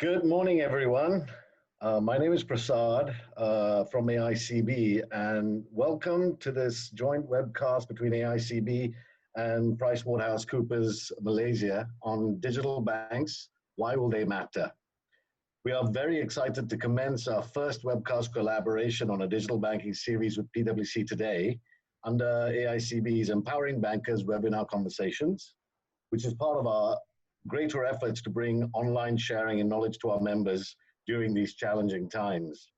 Good morning, everyone. My name is Prasad from AICB, and welcome to this joint webcast between AICB and PricewaterhouseCoopers Malaysia on digital banks. Why will they matter? We are very excited to commence our first webcast collaboration on a digital banking series with PwC today under AICB's Empowering Bankers webinar conversations, which is part of our greater efforts to bring online sharing and knowledge to our members during these challenging times.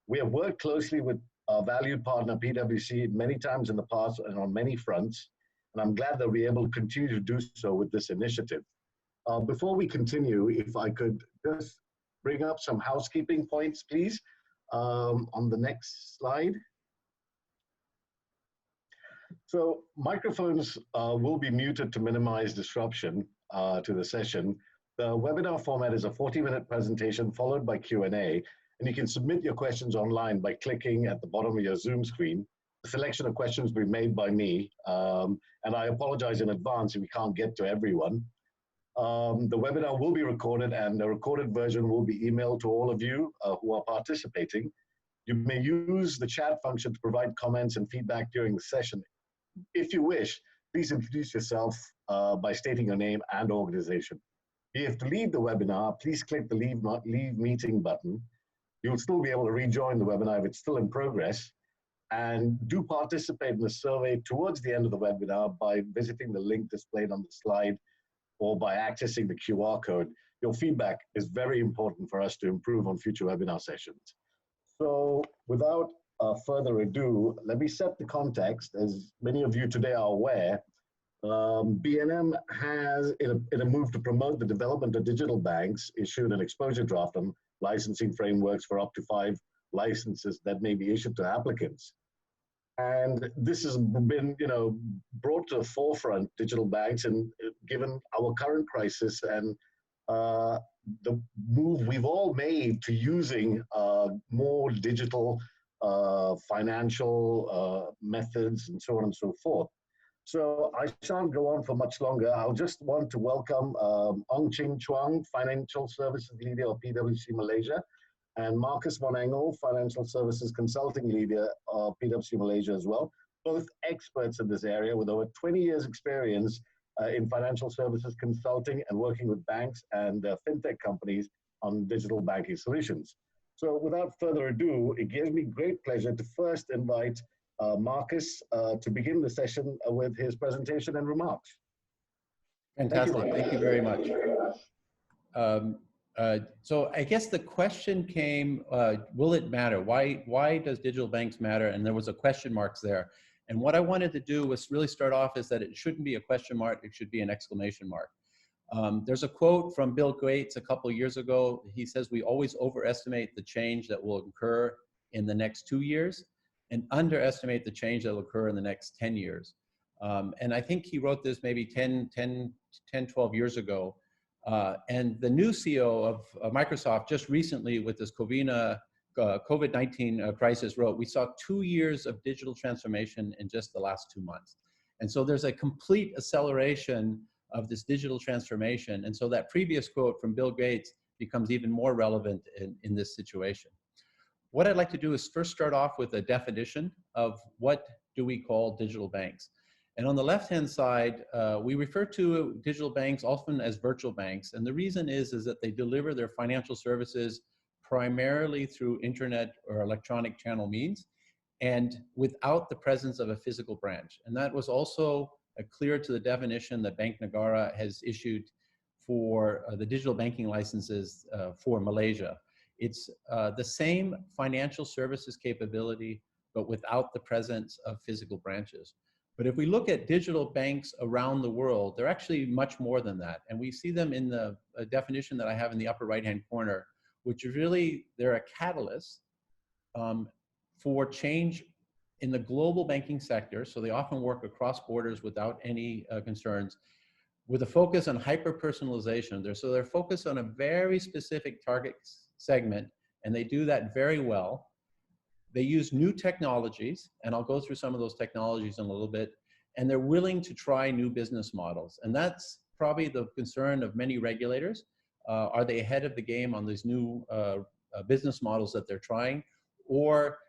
We have worked closely with our valued partner PwC many times in the past and on many fronts, and I'm glad that we're able to continue to do so with this initiative. Before we continue, if I could just bring up some housekeeping points, please, on the next slide. So microphones will be muted to minimize disruption to the session. The webinar format is a 40-minute presentation followed by Q&A, and you can submit your questions online by clicking at the bottom of your Zoom screen. The selection of questions will be made by me, and I apologize in advance if we can't get to everyone. The webinar will be recorded, and the recorded version will be emailed to all of you who are participating. You may use the chat function to provide comments and feedback during the session. If you wish, please introduce yourself by stating your name and organization. If you have to leave the webinar, please click the leave meeting button. You'll still be able to rejoin the webinar if it's still in progress. And do participate in the survey towards the end of the webinar by visiting the link displayed on the slide or by accessing the QR code. Your feedback is very important for us to improve on future webinar sessions. So without further ado, let me set the context. As many of you today are aware, BNM has, in a move to promote the development of digital banks, issued an exposure draft on licensing frameworks for up to 5 licenses that may be issued to applicants. And this has been, brought to the forefront digital banks, and given our current crisis and the move we've all made to using more digital financial methods and so on and so forth. So I shan't go on for much longer. I'll just want to welcome Ong Ching Chuang, Financial Services Leader of PwC Malaysia, and Marcus von Engel, Financial Services Consulting Leader of PwC Malaysia as well, both experts in this area with over 20 years experience in financial services consulting and working with banks and fintech companies on digital banking solutions. So without further ado, it gives me great pleasure to first invite Marcus to begin the session with his presentation and remarks. Fantastic, thank you very much. So I guess the question came, will it matter? Why does digital banks matter? And there was a question marks there. And what I wanted to do was really start off is that it shouldn't be a question mark, it should be an exclamation mark. There's a quote from Bill Gates a couple years ago. He says, we always overestimate the change that will occur in the next 2 years and underestimate the change that will occur in the next 10 years. And I think he wrote this maybe 10, 12 years ago. And the new CEO of Microsoft just recently with this COVID-19 crisis wrote, we saw 2 years of digital transformation in just the last 2 months. And so there's a complete acceleration of this digital transformation. And so that previous quote from Bill Gates becomes even more relevant in this situation. What I'd like to do is first start off with a definition of what do we call digital banks. And on the left-hand side, we refer to digital banks often as virtual banks. And the reason is that they deliver their financial services primarily through internet or electronic channel means and without the presence of a physical branch. And that was also clear to the definition that Bank Negara has issued for the digital banking licenses for Malaysia. It's the same financial services capability, but without the presence of physical branches. But if we look at digital banks around the world, they're actually much more than that. And we see them in the definition that I have in the upper right-hand corner, which is really, they're a catalyst for change in the global banking sector. So they often work across borders without any concerns, with a focus on hyper-personalization. So they're focused on a very specific target segment, and they do that very well. They use new technologies, and I'll go through some of those technologies in a little bit, and they're willing to try new business models. And that's probably the concern of many regulators. Are they ahead of the game on these new business models that they're trying? Or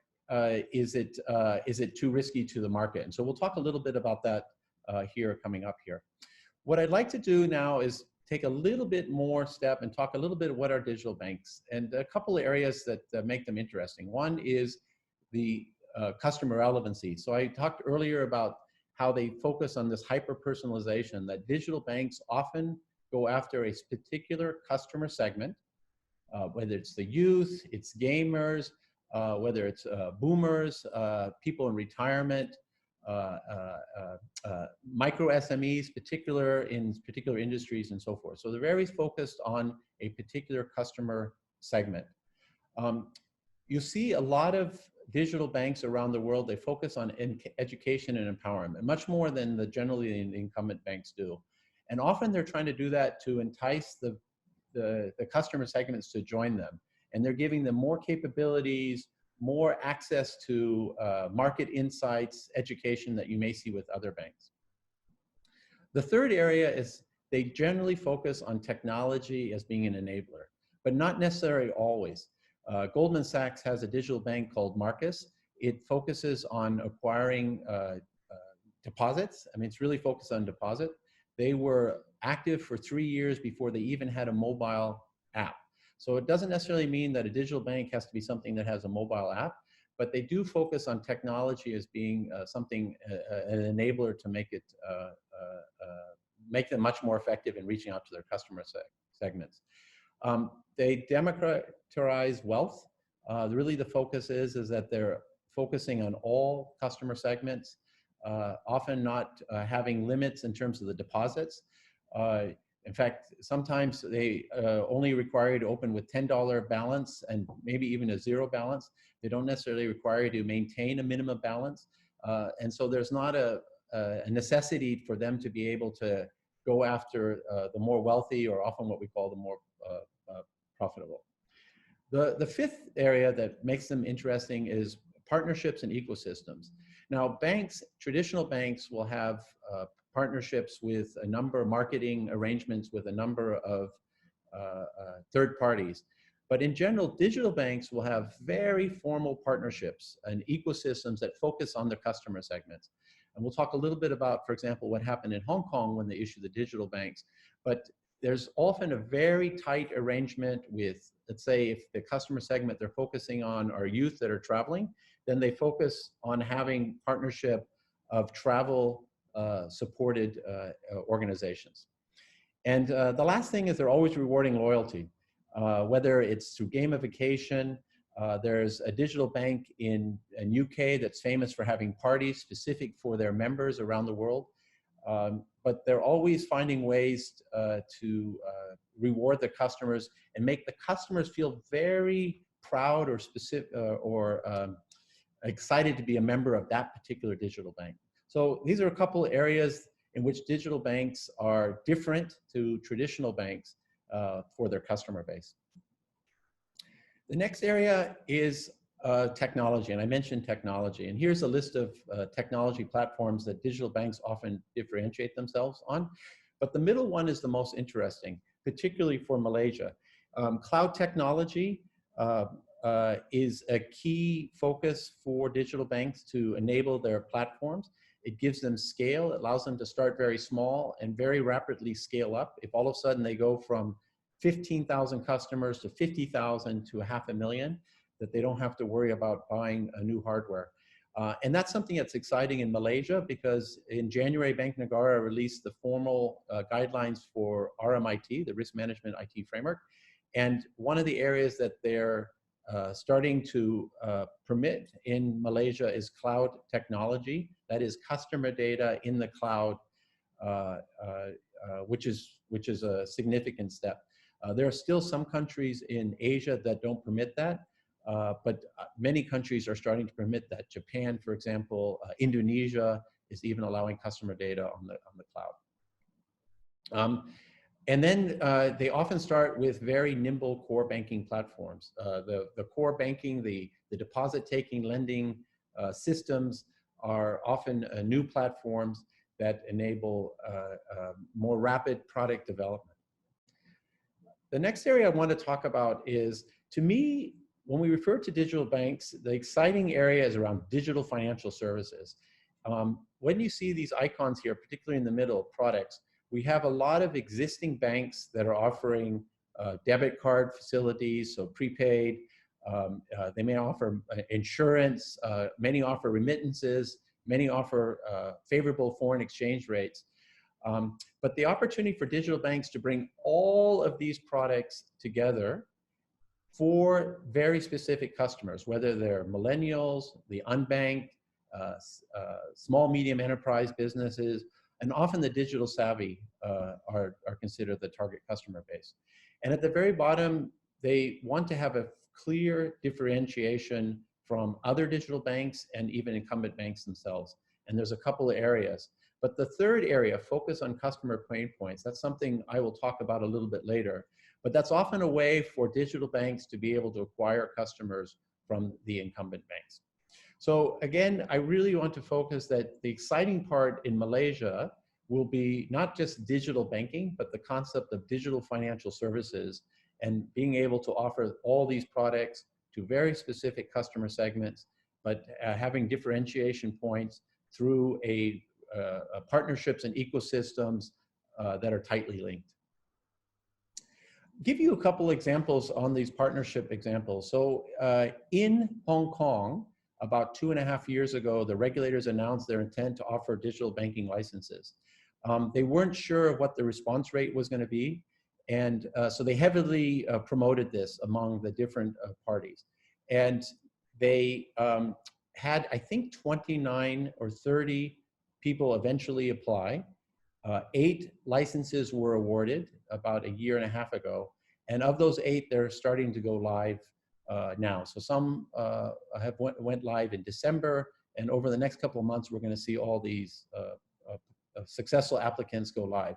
is it too risky to the market? And so we'll talk a little bit about that here coming up here. What I'd like to do now is take a little bit more step and talk a little bit what are digital banks and a couple of areas that make them interesting. One is the customer relevancy. So I talked earlier about how they focus on this hyper-personalization, that digital banks often go after a particular customer segment, whether it's the youth, it's gamers, whether it's boomers, people in retirement, micro SMEs, particular industries and so forth. So they're very focused on a particular customer segment. You see a lot of digital banks around the world, they focus on education and empowerment, much more than generally the incumbent banks do. And often they're trying to do that to entice the customer segments to join them. And they're giving them more capabilities, more access to market insights, education that you may see with other banks. The third area is they generally focus on technology as being an enabler, but not necessarily always. Goldman Sachs has a digital bank called Marcus. It focuses on acquiring deposits. I mean, it's really focused on deposit. They were active for 3 years before they even had a mobile app. So it doesn't necessarily mean that a digital bank has to be something that has a mobile app, but they do focus on technology as being something, an enabler to make it, make them much more effective in reaching out to their customer segments. They democratize wealth. Really the focus is that they're focusing on all customer segments, often not having limits in terms of the deposits. In fact, sometimes they only require you to open with $10 balance and maybe even a $0 balance. They don't necessarily require you to maintain a minimum balance. And so there's not a necessity for them to be able to go after the more wealthy, or often what we call the more profitable. The fifth area that makes them interesting is partnerships and ecosystems. Now, banks, traditional banks will have partnerships with a number of marketing arrangements with a number of third parties. But in general, digital banks will have very formal partnerships and ecosystems that focus on their customer segments. And we'll talk a little bit about, for example, what happened in Hong Kong when they issued the digital banks. But there's often a very tight arrangement with, let's say, if the customer segment they're focusing on are youth that are traveling, then they focus on having partnership of travel supported organizations. And the last thing is they're always rewarding loyalty, whether it's through gamification. There's a digital bank in UK that's famous for having parties specific for their members around the world. But they're always finding ways to reward the customers and make the customers feel very proud or specific or excited to be a member of that particular digital bank. So these are a couple of areas in which digital banks are different to traditional banks for their customer base. The next area is technology, and I mentioned technology. And here's a list of technology platforms that digital banks often differentiate themselves on. But the middle one is the most interesting, particularly for Malaysia. Cloud technology is a key focus for digital banks to enable their platforms. It gives them scale. It allows them to start very small and very rapidly scale up. If all of a sudden they go from 15,000 customers to 50,000 to 500,000, that they don't have to worry about buying a new hardware. And that's something that's exciting in Malaysia, because in January, Bank Negara released the formal guidelines for RMIT, the Risk Management IT Framework. And one of the areas that they're starting to permit in Malaysia is cloud technology. That is customer data in the cloud, which is a significant step. There are still some countries in Asia that don't permit that, but many countries are starting to permit that. Japan, for example, Indonesia is even allowing customer data on the cloud. And then they often start with very nimble core banking platforms. The core banking, the deposit taking, lending systems are often new platforms that enable more rapid product development. The next area I want to talk about is, to me, when we refer to digital banks, the exciting area is around digital financial services. When you see these icons here, particularly in the middle, products, we have a lot of existing banks that are offering debit card facilities, so prepaid. They may offer insurance, many offer remittances, many offer favorable foreign exchange rates. But the opportunity for digital banks to bring all of these products together for very specific customers, whether they're millennials, the unbanked, small, medium enterprise businesses, and often the digital savvy are considered the target customer base. And at the very bottom, they want to have a clear differentiation from other digital banks and even incumbent banks themselves. And there's a couple of areas. But the third area, focus on customer pain points, that's something I will talk about a little bit later. But that's often a way for digital banks to be able to acquire customers from the incumbent banks. So again, I really want to focus that the exciting part in Malaysia will be not just digital banking, but the concept of digital financial services and being able to offer all these products to very specific customer segments, but having differentiation points through partnerships and ecosystems that are tightly linked. Give you a couple examples on these partnership examples. So in Hong Kong, about 2.5 years ago, the regulators announced their intent to offer digital banking licenses. They weren't sure what the response rate was going to be, and so they heavily promoted this among the different parties. And they had, I think, 29 or 30 people eventually apply. 8 licenses were awarded about 1.5 years ago. And of those 8, they're starting to go live now. So some went live in December, and over the next couple of months, we're going to see all these successful applicants go live.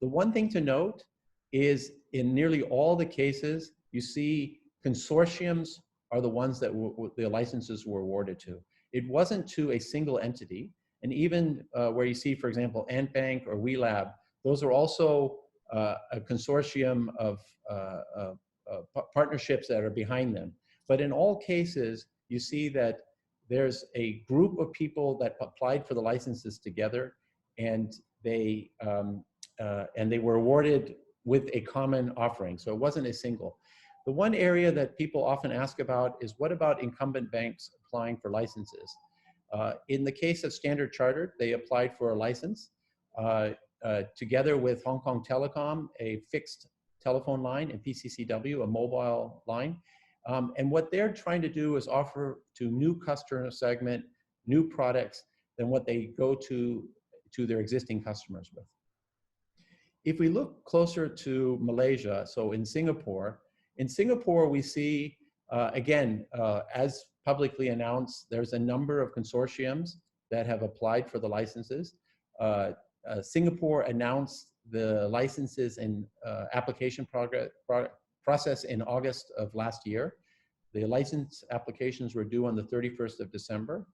The one thing to note is in nearly all the cases, you see consortiums are the ones that the licenses were awarded to. It wasn't to a single entity. And even where you see, for example, Ant Bank or WeLab, those are also a consortium of partnerships that are behind them. But in all cases, you see that there's a group of people that applied for the licenses together, and they were awarded with a common offering. So it wasn't a single. The one area that people often ask about is, what about incumbent banks applying for licenses? In the case of Standard Chartered, they applied for a license together with Hong Kong Telecom, a fixed telephone line, and PCCW, a mobile line. And what they're trying to do is offer to new customer segment, new products than what they go to their existing customers with. If we look closer to Malaysia, so in Singapore we see, again, as publicly announced, there's a number of consortiums that have applied for the licenses. Singapore announced the licenses and application process in August of last year. The license applications were due on the 31st of December.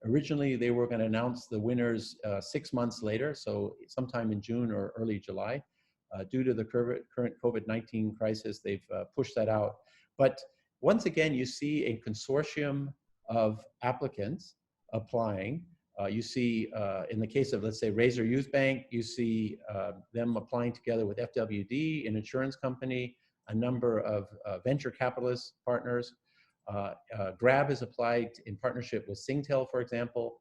Originally, they were going to announce the winners 6 months later, so sometime in June or early July. Due to the current COVID-19 crisis, they've pushed that out. But once again, you see a consortium of applicants applying. You see, in the case of, let's say, Razor Youth Bank, you see them applying together with FWD, an insurance company, a number of venture capitalist partners. Grab has applied in partnership with Singtel, for example.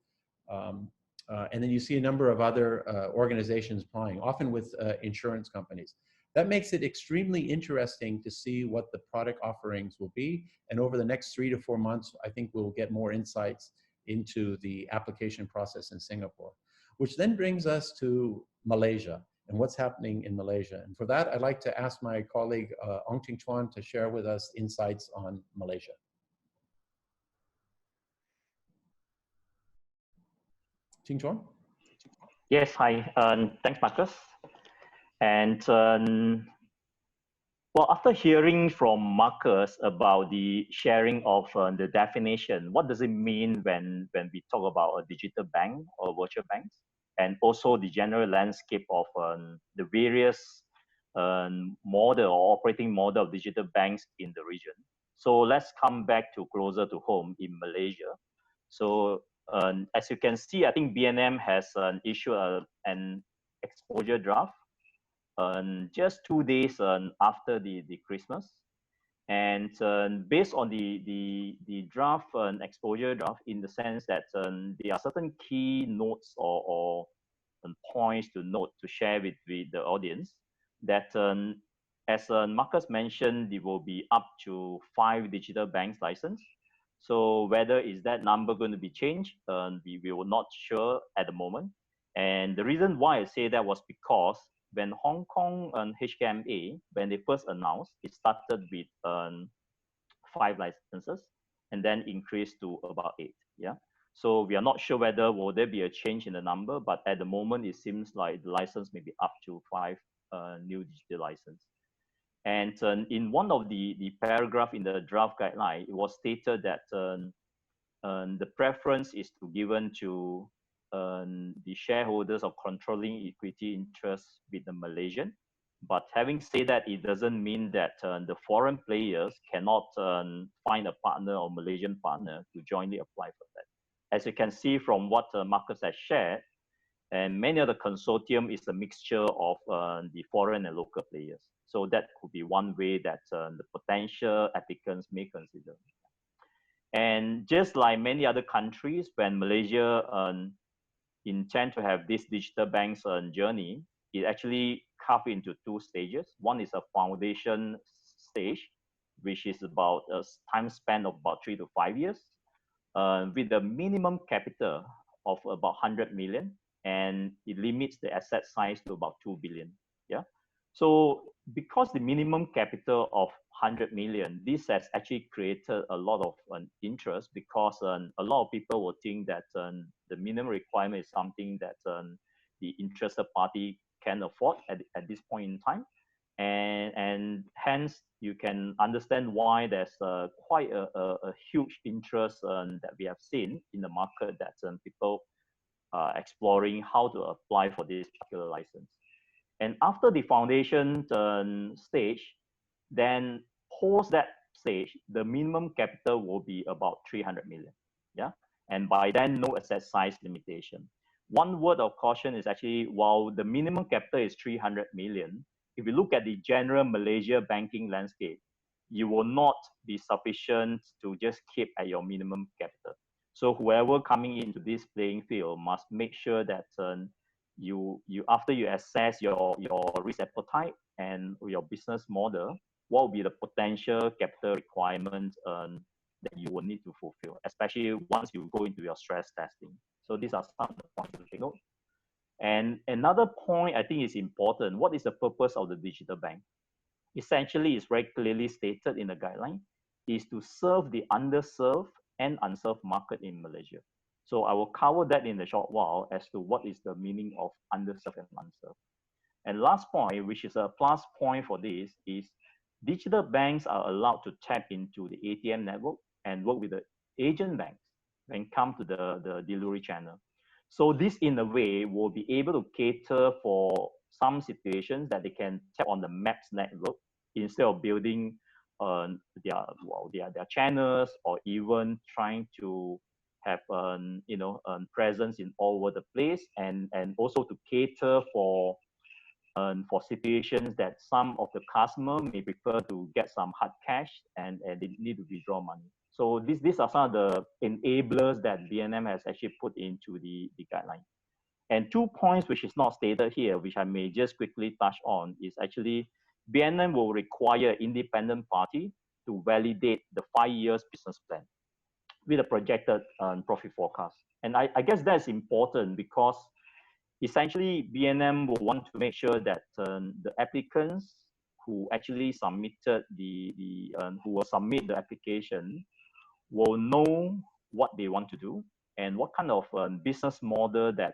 And then you see a number of other organizations applying, often with insurance companies. That makes it extremely interesting to see what the product offerings will be. And over the next 3 to 4 months, I think we'll get more insights into the application process in Singapore, which then brings us to Malaysia and what's happening in Malaysia. And for that, I'd like to ask my colleague, Ong Ting Chuan, to share with us insights on Malaysia. Ting Chuan? Yes, hi. Thanks, Marcus. And well, after hearing from Marcus about the sharing of the definition, what does it mean when we talk about a digital bank or virtual banks, and also the general landscape of the various model or operating model of digital banks in the region. So let's come back to closer to home in Malaysia. So as you can see, I think BNM has issued an exposure draft just 2 days after the Christmas. And based on the draft exposure draft, in the sense that there are certain key notes or points to note to share with the audience, that as Marcus mentioned, there will be up to 5 digital banks license. So whether is that number going to be changed, we were not sure at the moment. And the reason why I say that was because when Hong Kong HKMA, when they first announced, it started with 5 licenses and then increased to about 8. Yeah. So we are not sure whether will there be a change in the number, but at the moment it seems like the license may be up to 5 new digital license. And in one of the paragraph in the draft guideline, it was stated that the preference is to given to the shareholders of controlling equity interests with the Malaysian. But having said that, it doesn't mean that the foreign players cannot find a partner or Malaysian partner to jointly apply for that. As you can see from what Marcus has shared, and many of the consortium is a mixture of the foreign and local players. So that could be one way that the potential applicants may consider. And just like many other countries, when Malaysia intend to have this digital banks journey, it actually carved into 2 stages. One is a foundation stage, which is about a time span of about 3 to 5 years, with a minimum capital of about 100 million, and it limits the asset size to about 2 billion. Yeah. So because the minimum capital of 100 million, this has actually created a lot of interest, because a lot of people will think that the minimum requirement is something that the interested party can afford at this point in time. And hence you can understand why there's quite a huge interest that we have seen in the market, that people are exploring how to apply for this particular license. And after the foundation stage, then post that stage, the minimum capital will be about 300 million. Yeah. And by then, no asset size limitation. One word of caution is actually, while the minimum capital is 300 million, if you look at the general Malaysia banking landscape, you will not be sufficient to just keep at your minimum capital. So whoever coming into this playing field must make sure that you after you assess your risk appetite and your business model, what will be the potential capital requirements that you will need to fulfill, especially once you go into your stress testing. So these are some of the points to take note. And another point I think is important: what is the purpose of the digital bank? Essentially, it's very clearly stated in the guideline, is to serve the underserved and unserved market in Malaysia. So I will cover that in a short while as to what is the meaning of underserved and unserved. And last point, which is a plus point for this, is digital banks are allowed to tap into the ATM network and work with the agent banks when it comes to the delivery channel. So this, in a way, will be able to cater for some situations that they can tap on the MAPS network instead of building their channels, or even trying to have presence in all over the place, and also to cater for situations that some of the customer may prefer to get some hard cash and they need to withdraw money. So these are some of the enablers that BNM has actually put into the guideline. And 2 points which is not stated here, which I may just quickly touch on, is actually BNM will require independent party to validate the 5 years business plan with a projected profit forecast. And I guess that's important, because essentially BNM will want to make sure that the applicants who actually submitted who will submit the application will know what they want to do and what kind of business model that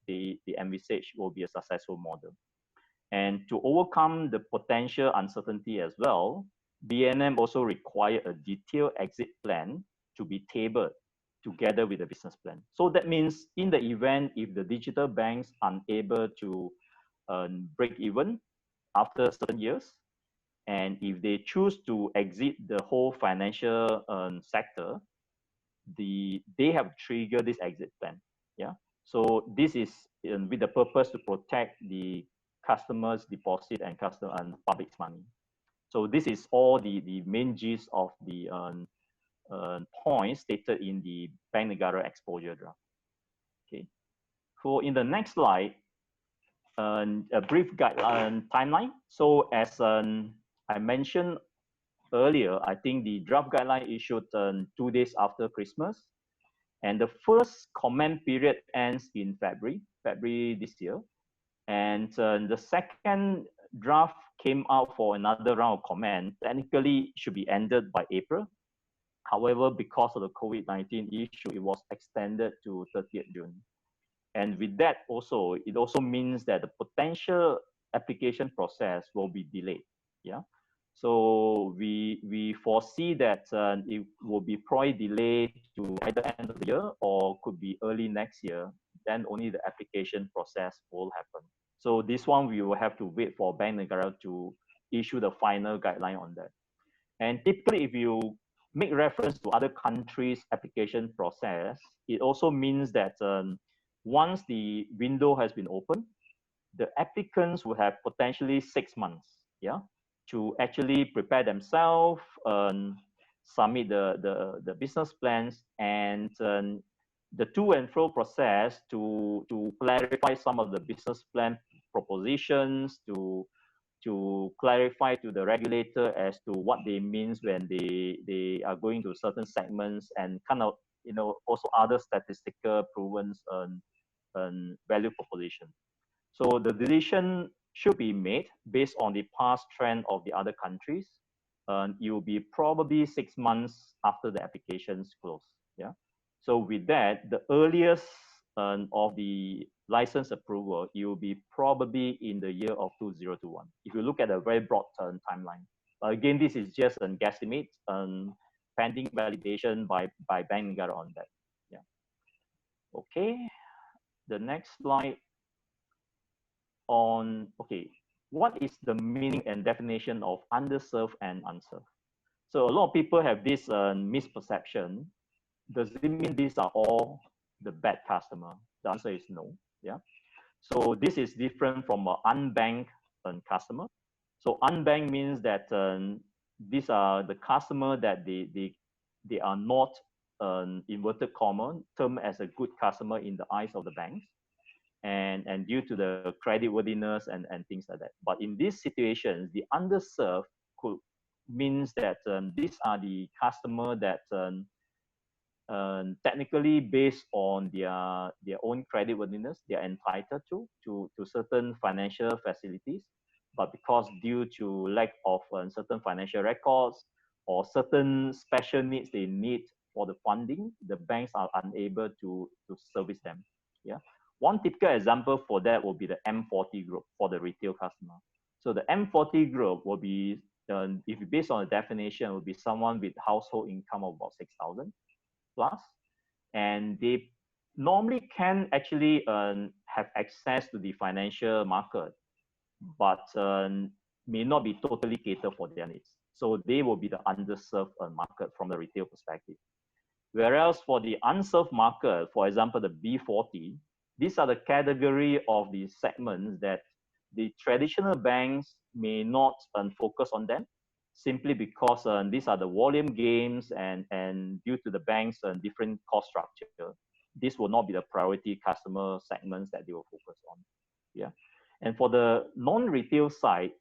they envisage will be a successful model. And to overcome the potential uncertainty as well, BNM also require a detailed exit plan to be tabled together with the business plan. So that means in the event if the digital banks are unable to break even, after certain years. And if they choose to exit the whole financial sector, they have triggered this exit plan. Yeah. So this is with the purpose to protect the customers' deposit and customer and public's money. So this is all the main gist of the points stated in the Bank Negara exposure draft. Okay. So in the next slide, a brief guideline timeline. So as I mentioned earlier, I think the draft guideline issued 2 days after Christmas. And the first comment period ends in February this year. And the second draft came out for another round of comment. Technically, should be ended by April. However, because of the COVID-19 issue, it was extended to 30th June. And with that also, it also means that the potential application process will be delayed. Yeah. So we foresee that it will be probably delayed to either end of the year or could be early next year. Then only the application process will happen. So this one we will have to wait for Bank Negara to issue the final guideline on that. And typically, if you make reference to other countries' application process, it also means that once the window has been opened, the applicants will have potentially 6 months, yeah, to actually prepare themselves, submit the business plans, and the to and fro process to clarify some of the business plan propositions, to clarify to the regulator as to what they means when they are going to certain segments, and kind of also other statistical proven value proposition. So the decision should be made based on the past trend of the other countries. It will be probably 6 months after the applications close. Yeah. So with that, the earliest of the license approval, it will be probably in the year of 2021. If you look at a very broad timeline. But again, this is just a guesstimate, pending validation by Bank Negara on that. Yeah. Okay. The next slide on, okay, what is the meaning and definition of underserved and unserved? So a lot of people have this misperception. Does it mean these are all the bad customer? The answer is no. Yeah. So this is different from an unbanked customer. So unbanked means that these are the customer that they are not inverted comma termed as a good customer in the eyes of the banks, and due to the creditworthiness and things like that. But in these situations, the underserved could means that these are the customer that technically based on their own creditworthiness, they are entitled to certain financial facilities, but because due to lack of certain financial records or certain special needs they need for the funding, the banks are unable to service them. Yeah. One typical example for that will be the M40 group for the retail customer. So the M40 group will be, if based on the definition, will be someone with household income of about 6,000 plus, and they normally can actually have access to the financial market, but may not be totally catered for their needs. So they will be the underserved market from the retail perspective. Whereas for the unserved market, for example, the B40, these are the category of the segments that the traditional banks may not focus on them, simply because these are the volume games, and due to the bank's different cost structure, this will not be the priority customer segments that they will focus on. Yeah. And for the non-retail side,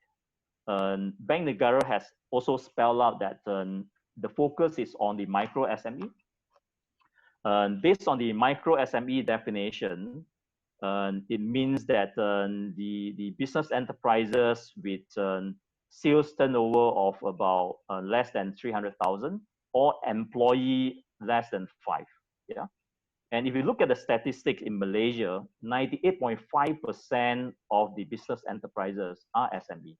Bank Negara has also spelled out that the focus is on the micro SME. Based on the micro SME definition, it means that the business enterprises with sales turnover of about less than 300,000 or employee less than 5. Yeah. And if you look at the statistics in Malaysia, 98.5% of the business enterprises are SME.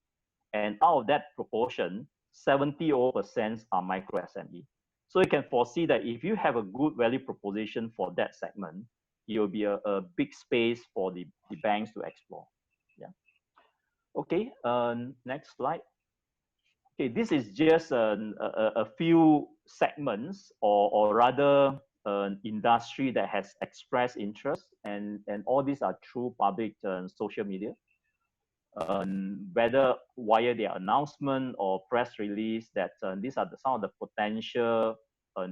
And out of that proportion, 70% are micro SME. So you can foresee that if you have a good value proposition for that segment, it will be a big space for the banks to explore. Yeah. Okay, next slide. Okay, this is just a few segments, or rather an industry that has expressed interest, and all these are through public social media, whether via their announcement or press release that these are some of the potential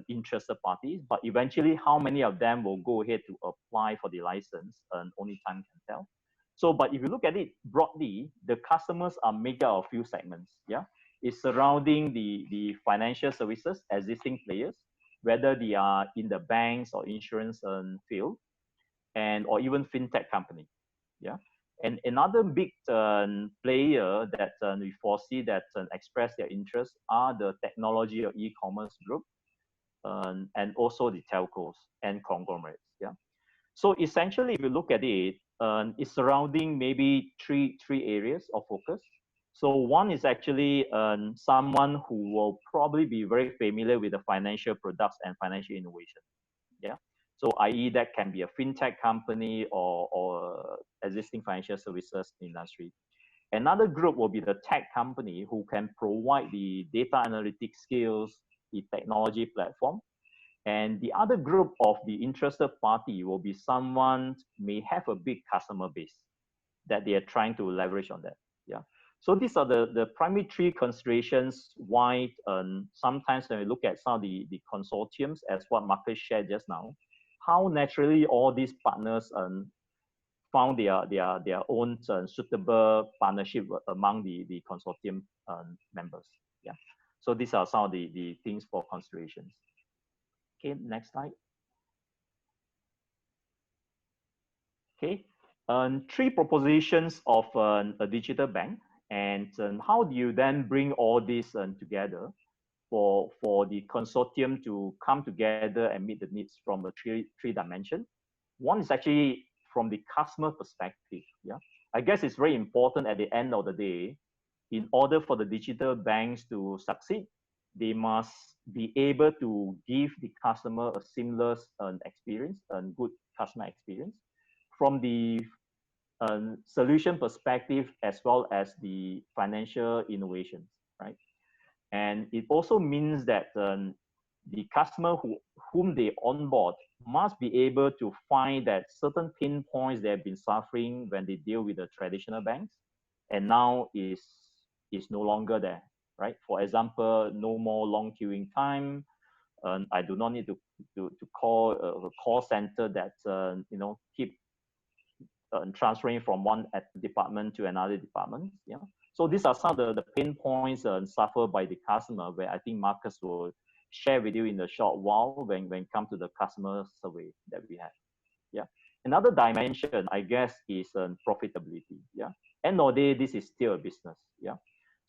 interested parties, but eventually how many of them will go ahead to apply for the license, only time can tell. So, but if you look at it broadly, the customers are made up of a few segments. Yeah, it's surrounding the financial services existing players, whether they are in the banks or insurance field, and or even fintech company. Yeah, and another big player that we foresee that express their interest are the technology or e-commerce group, and also the telcos and conglomerates. Yeah. So essentially, if you look at it, it's surrounding maybe three areas of focus. So one is actually someone who will probably be very familiar with the financial products and financial innovation. Yeah. So i.e. that can be a fintech company, or existing financial services industry. Another group will be the tech company who can provide the data analytics skills, the technology platform. And the other group of the interested party will be someone may have a big customer base that they are trying to leverage on that. Yeah. So these are the primary three considerations why sometimes when we look at some of the consortiums, as what Marcus shared just now, how naturally all these partners found their own suitable partnership among the consortium members. Yeah. So these are some of the things for considerations. Okay, next slide. Okay, three propositions of a digital bank, and how do you then bring all this together for the consortium to come together and meet the needs from a three dimension? One is actually from the customer perspective. Yeah, I guess it's very important at the end of the day, in order for the digital banks to succeed, they must be able to give the customer a seamless experience and good customer experience from the solution perspective, as well as the financial innovations, right? And it also means that the customer whom they onboard must be able to find that certain pain points they have been suffering when they deal with the traditional banks, and now is no longer there, right? For example, no more long queuing time. I do not need to call a call center that keep transferring from one department to another department. Yeah. So these are some of the pain points suffered by the customer, where I think Marcus will share with you in a short while when come to the customer survey that we have. Yeah. Another dimension, I guess, is profitability. Yeah. End of the day, this is still a business. Yeah.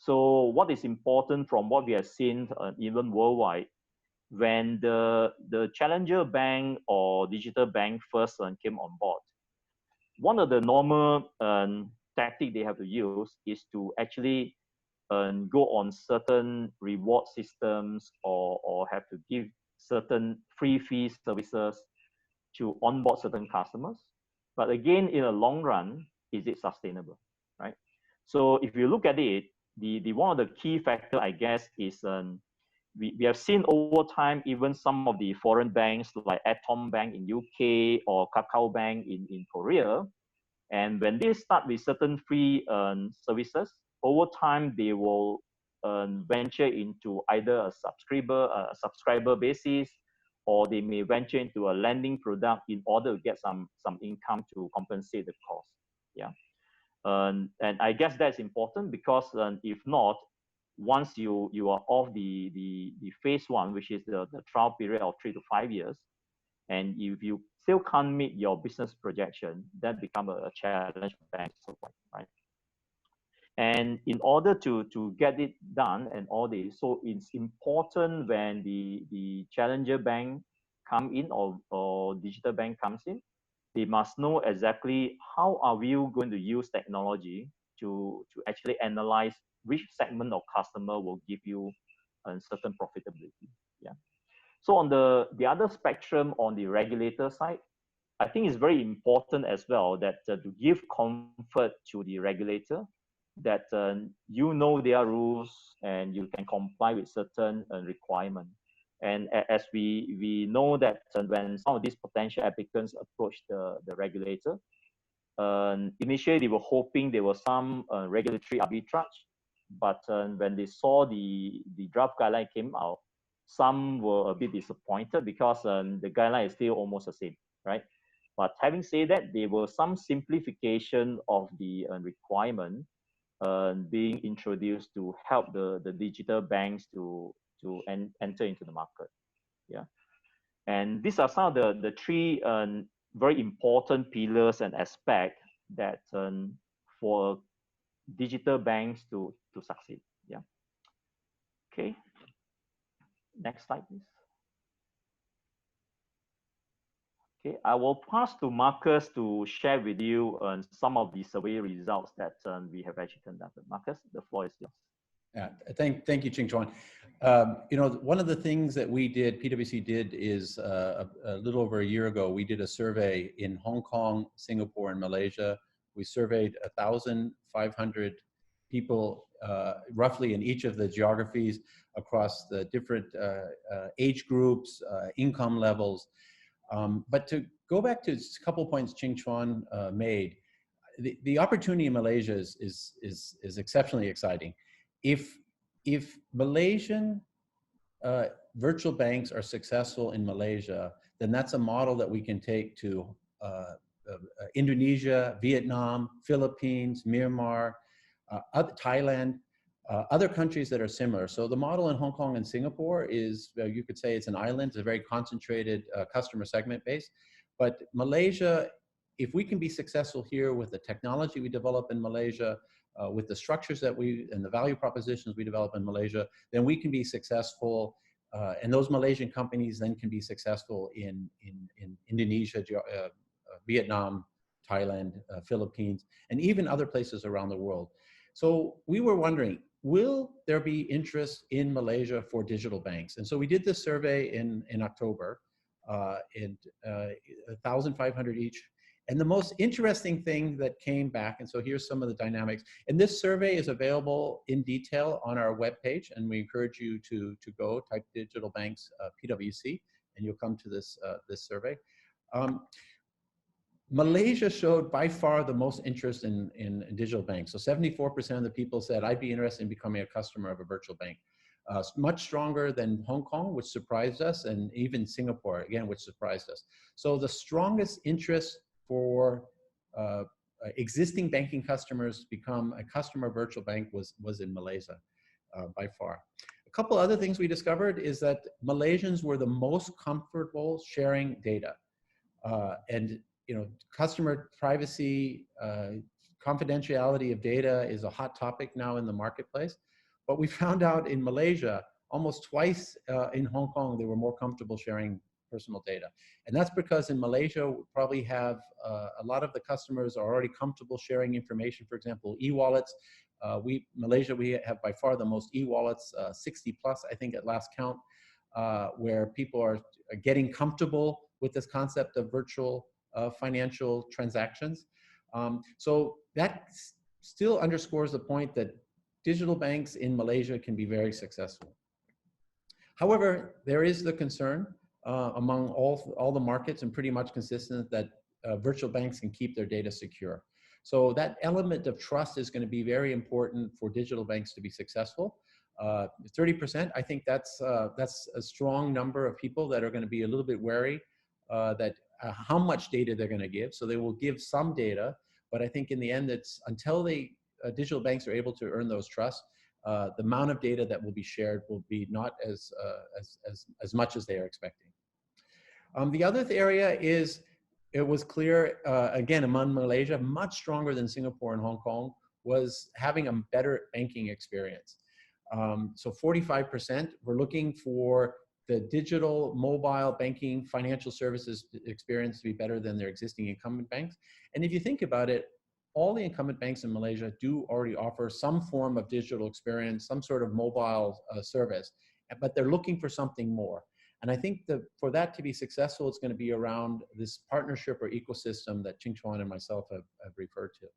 So what is important from what we have seen, even worldwide, when the challenger bank or digital bank first came on board, one of the normal tactic they have to use is to actually go on certain reward systems, or have to give certain free fee services to onboard certain customers. But again, in the long run, is it sustainable, right? So if you look at it, the one of the key factor, I guess, is we have seen over time, even some of the foreign banks like Atom Bank in UK or Kakao Bank in Korea, and when they start with certain free services, over time they will venture into either a subscriber basis, or they may venture into a lending product in order to get some income to compensate the cost. Yeah, and I guess that's important, because if not, once you are off the phase one, which is the trial period of 3 to 5 years, and if you still can't meet your business projection, that becomes a challenge for banks, right? And in order to get it done and all this, so it's important when the challenger bank come in, or digital bank comes in, they must know exactly how are we going to use technology to actually analyze which segment of customer will give you a certain profitability. Yeah. So on the other spectrum, on the regulator side, I think it's very important as well that to give comfort to the regulator that you know their rules and you can comply with certain requirements. And as we know that when some of these potential applicants approach the regulator, initially they were hoping there was some regulatory arbitrage, but when they saw the draft guideline came out, some were a bit disappointed because the guideline is still almost the same, right? But having said that, there was some simplification of the requirement being introduced to help the digital banks to enter into the market. Yeah, and these are some of the three very important pillars and aspects that for digital banks to succeed. Yeah. Okay. Next slide, please. Okay, I will pass to Marcus to share with you some of the survey results that we have actually conducted. Marcus, the floor is yours. Yeah, thank you, Ching Chuan. You know, one of the things that we did, PwC did, is a little over a year ago, we did a survey in Hong Kong, Singapore, and Malaysia. We surveyed 1,500 people, roughly in each of the geographies across the different age groups, income levels. But to go back to a couple points Ching Chuan made, the opportunity in Malaysia is exceptionally exciting. If Malaysian virtual banks are successful in Malaysia, then that's a model that we can take to Indonesia, Vietnam, Philippines, Myanmar, Thailand, other countries that are similar. So the model in Hong Kong and Singapore is, you could say it's an island, it's a very concentrated customer segment base. But Malaysia, if we can be successful here with the technology we develop in Malaysia, with the structures that and the value propositions we develop in Malaysia, then we can be successful, and those Malaysian companies then can be successful in Indonesia, Vietnam, Thailand, Philippines, and even other places around the world. So we were wondering, will there be interest in Malaysia for digital banks? And so we did this survey in October, and 1,500 each. And the most interesting thing that came back, and so here's some of the dynamics, and this survey is available in detail on our webpage, and we encourage you to go, type digital banks PwC, and you'll come to this, this survey. Malaysia showed by far the most interest in digital banks. So 74% of the people said, I'd be interested in becoming a customer of a virtual bank. Much stronger than Hong Kong, which surprised us, and even Singapore, again, which surprised us. So the strongest interest for existing banking customers to become a customer of virtual bank was in Malaysia, by far. A couple other things we discovered is that Malaysians were the most comfortable sharing data. And you know, customer privacy, confidentiality of data is a hot topic now in the marketplace. But we found out in Malaysia, almost twice in Hong Kong, they were more comfortable sharing personal data. And that's because in Malaysia, we probably have a lot of the customers are already comfortable sharing information. For example, e-wallets. Malaysia, we have by far the most e-wallets, 60 plus, I think at last count, where people are getting comfortable with this concept of virtual financial transactions. So that still underscores the point that digital banks in Malaysia can be very successful. However, there is the concern among all the markets, and pretty much consistent, that virtual banks can keep their data secure. So that element of trust is going to be very important for digital banks to be successful. 30%, I think that's a strong number of people that are going to be a little bit wary that how much data they're going to give. So they will give some data, but I think in the end, it's until digital banks are able to earn those trusts, the amount of data that will be shared will be not as much as they are expecting. The other area is, it was clear, again, among Malaysia, much stronger than Singapore and Hong Kong, was having a better banking experience. So 45% were looking for the digital mobile banking financial services experience to be better than their existing incumbent banks. And if you think about it, all the incumbent banks in Malaysia do already offer some form of digital experience, some sort of mobile service, but they're looking for something more. And I think that for that to be successful, it's going to be around this partnership or ecosystem that Ching Chuan and myself have referred to.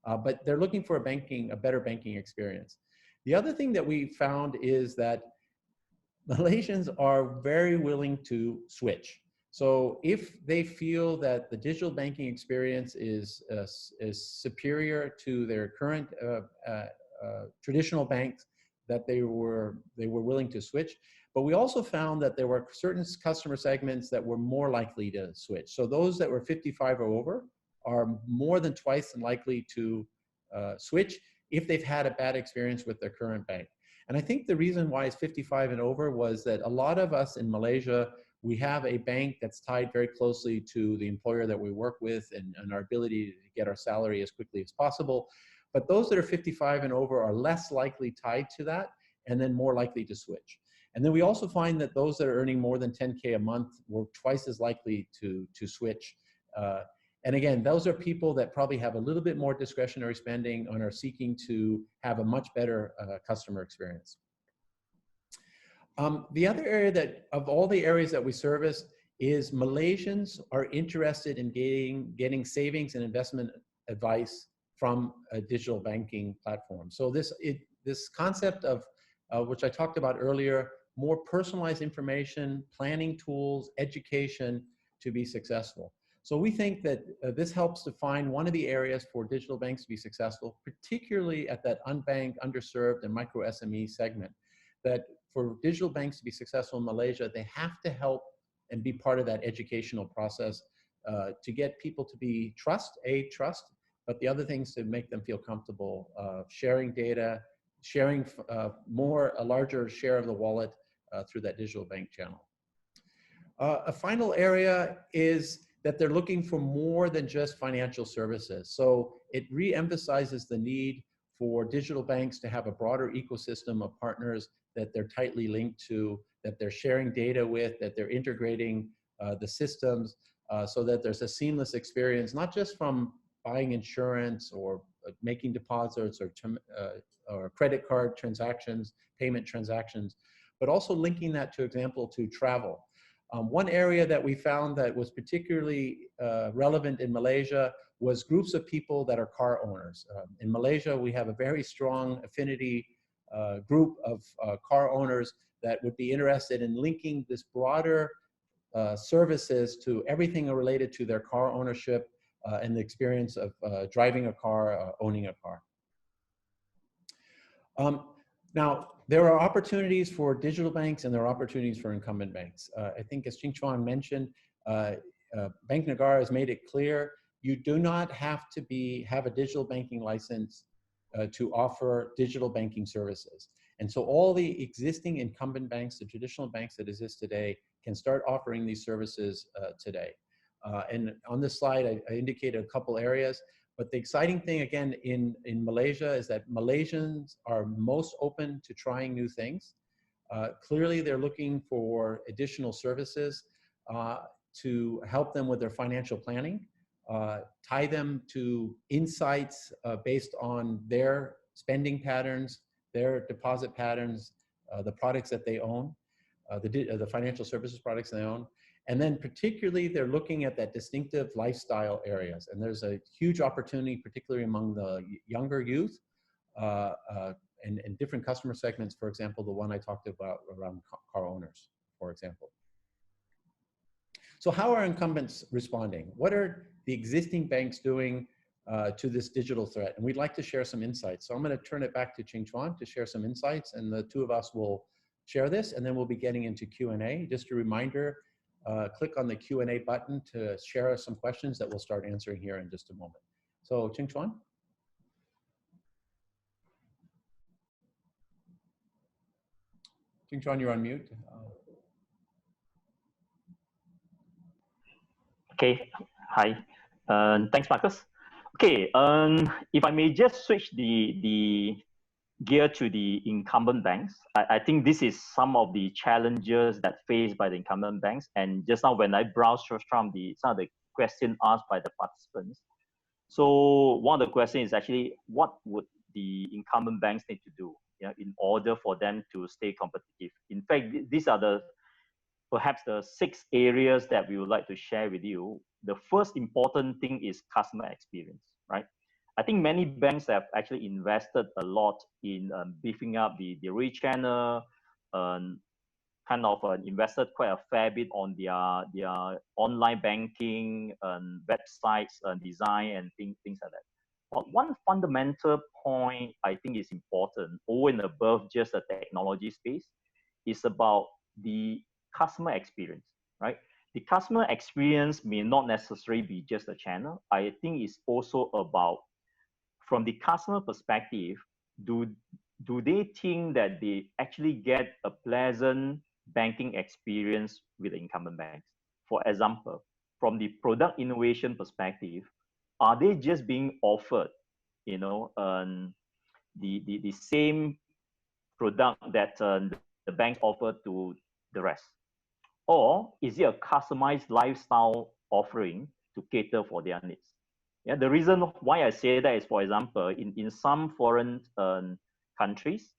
but they're looking for a better banking experience. The other thing that we found is that Malaysians are very willing to switch. So if they feel that the digital banking experience is superior to their current traditional banks, that they were willing to switch. But we also found that there were certain customer segments that were more likely to switch. So those that were 55 or over are more than twice as likely to switch if they've had a bad experience with their current bank. And I think the reason why it's 55 and over was that a lot of us in Malaysia, we have a bank that's tied very closely to the employer that we work with and our ability to get our salary as quickly as possible. But those that are 55 and over are less likely tied to that and then more likely to switch. And then we also find that those that are earning more than 10K a month were twice as likely to switch. And again, those are people that probably have a little bit more discretionary spending and are seeking to have a much better customer experience. The other area that, of all the areas that we service, is Malaysians are interested in getting savings and investment advice from a digital banking platform. So this concept of, which I talked about earlier, more personalized information, planning tools, education to be successful. So we think that this helps define one of the areas for digital banks to be successful, particularly at that unbanked, underserved, and micro SME segment. That for digital banks to be successful in Malaysia, they have to help and be part of that educational process to get people to be trust, but the other things to make them feel comfortable sharing data, sharing a larger share of the wallet through that digital bank channel. A final area is that they're looking for more than just financial services. So it re-emphasizes the need for digital banks to have a broader ecosystem of partners that they're tightly linked to, that they're sharing data with, that they're integrating the systems so that there's a seamless experience, not just from buying insurance or making deposits or credit card transactions, payment transactions, but also linking that, to example, to travel. One area that we found that was particularly relevant in Malaysia was groups of people that are car owners. In Malaysia, we have a very strong affinity group of car owners that would be interested in linking this broader services to everything related to their car ownership and the experience of driving a car, owning a car. Now, there are opportunities for digital banks and there are opportunities for incumbent banks. I think as Ching Chuan mentioned, Bank Negara has made it clear you do not have to have a digital banking license to offer digital banking services. And so all the existing incumbent banks, the traditional banks that exist today, can start offering these services today. And on this slide, I indicated a couple areas. But the exciting thing, again, in Malaysia is that Malaysians are most open to trying new things. Clearly, they're looking for additional services to help them with their financial planning, tie them to insights based on their spending patterns, their deposit patterns, the products that they own, the financial services products they own. And then particularly, they're looking at that distinctive lifestyle areas. And there's a huge opportunity, particularly among the younger youth and different customer segments, for example, the one I talked about around car owners, for example. So how are incumbents responding? What are the existing banks doing to this digital threat? And we'd like to share some insights. So I'm going to turn it back to Ching Chuan to share some insights, and the two of us will share this, and then we'll be getting into Q&A. Just a reminder, click on the Q&A button to share some questions that we'll start answering here in just a moment. So, Ching Chuan? Ching Chuan, you're on mute. Okay, hi. Thanks, Marcus. Okay, if I may just switch the gear to the incumbent banks. I think this is some of the challenges that faced by the incumbent banks. And just now when I browsed from some of the questions asked by the participants. So one of the questions is actually, what would the incumbent banks need to do, in order for them to stay competitive? In fact, these are perhaps the 6 areas that we would like to share with you. The first important thing is customer experience, right? I think many banks have actually invested a lot in beefing up the reach channel, kind of invested quite a fair bit on their online banking and websites and design and things like that. But one fundamental point I think is important, over and above just the technology space, is about the customer experience, right? The customer experience may not necessarily be just a channel. I think it's also about, from the customer perspective, do they think that they actually get a pleasant banking experience with the incumbent banks? For example, from the product innovation perspective, are they just being offered, the same product that the banks offer to the rest? Or is it a customized lifestyle offering to cater for their needs? Yeah, the reason why I say that is, for example, in some foreign countries,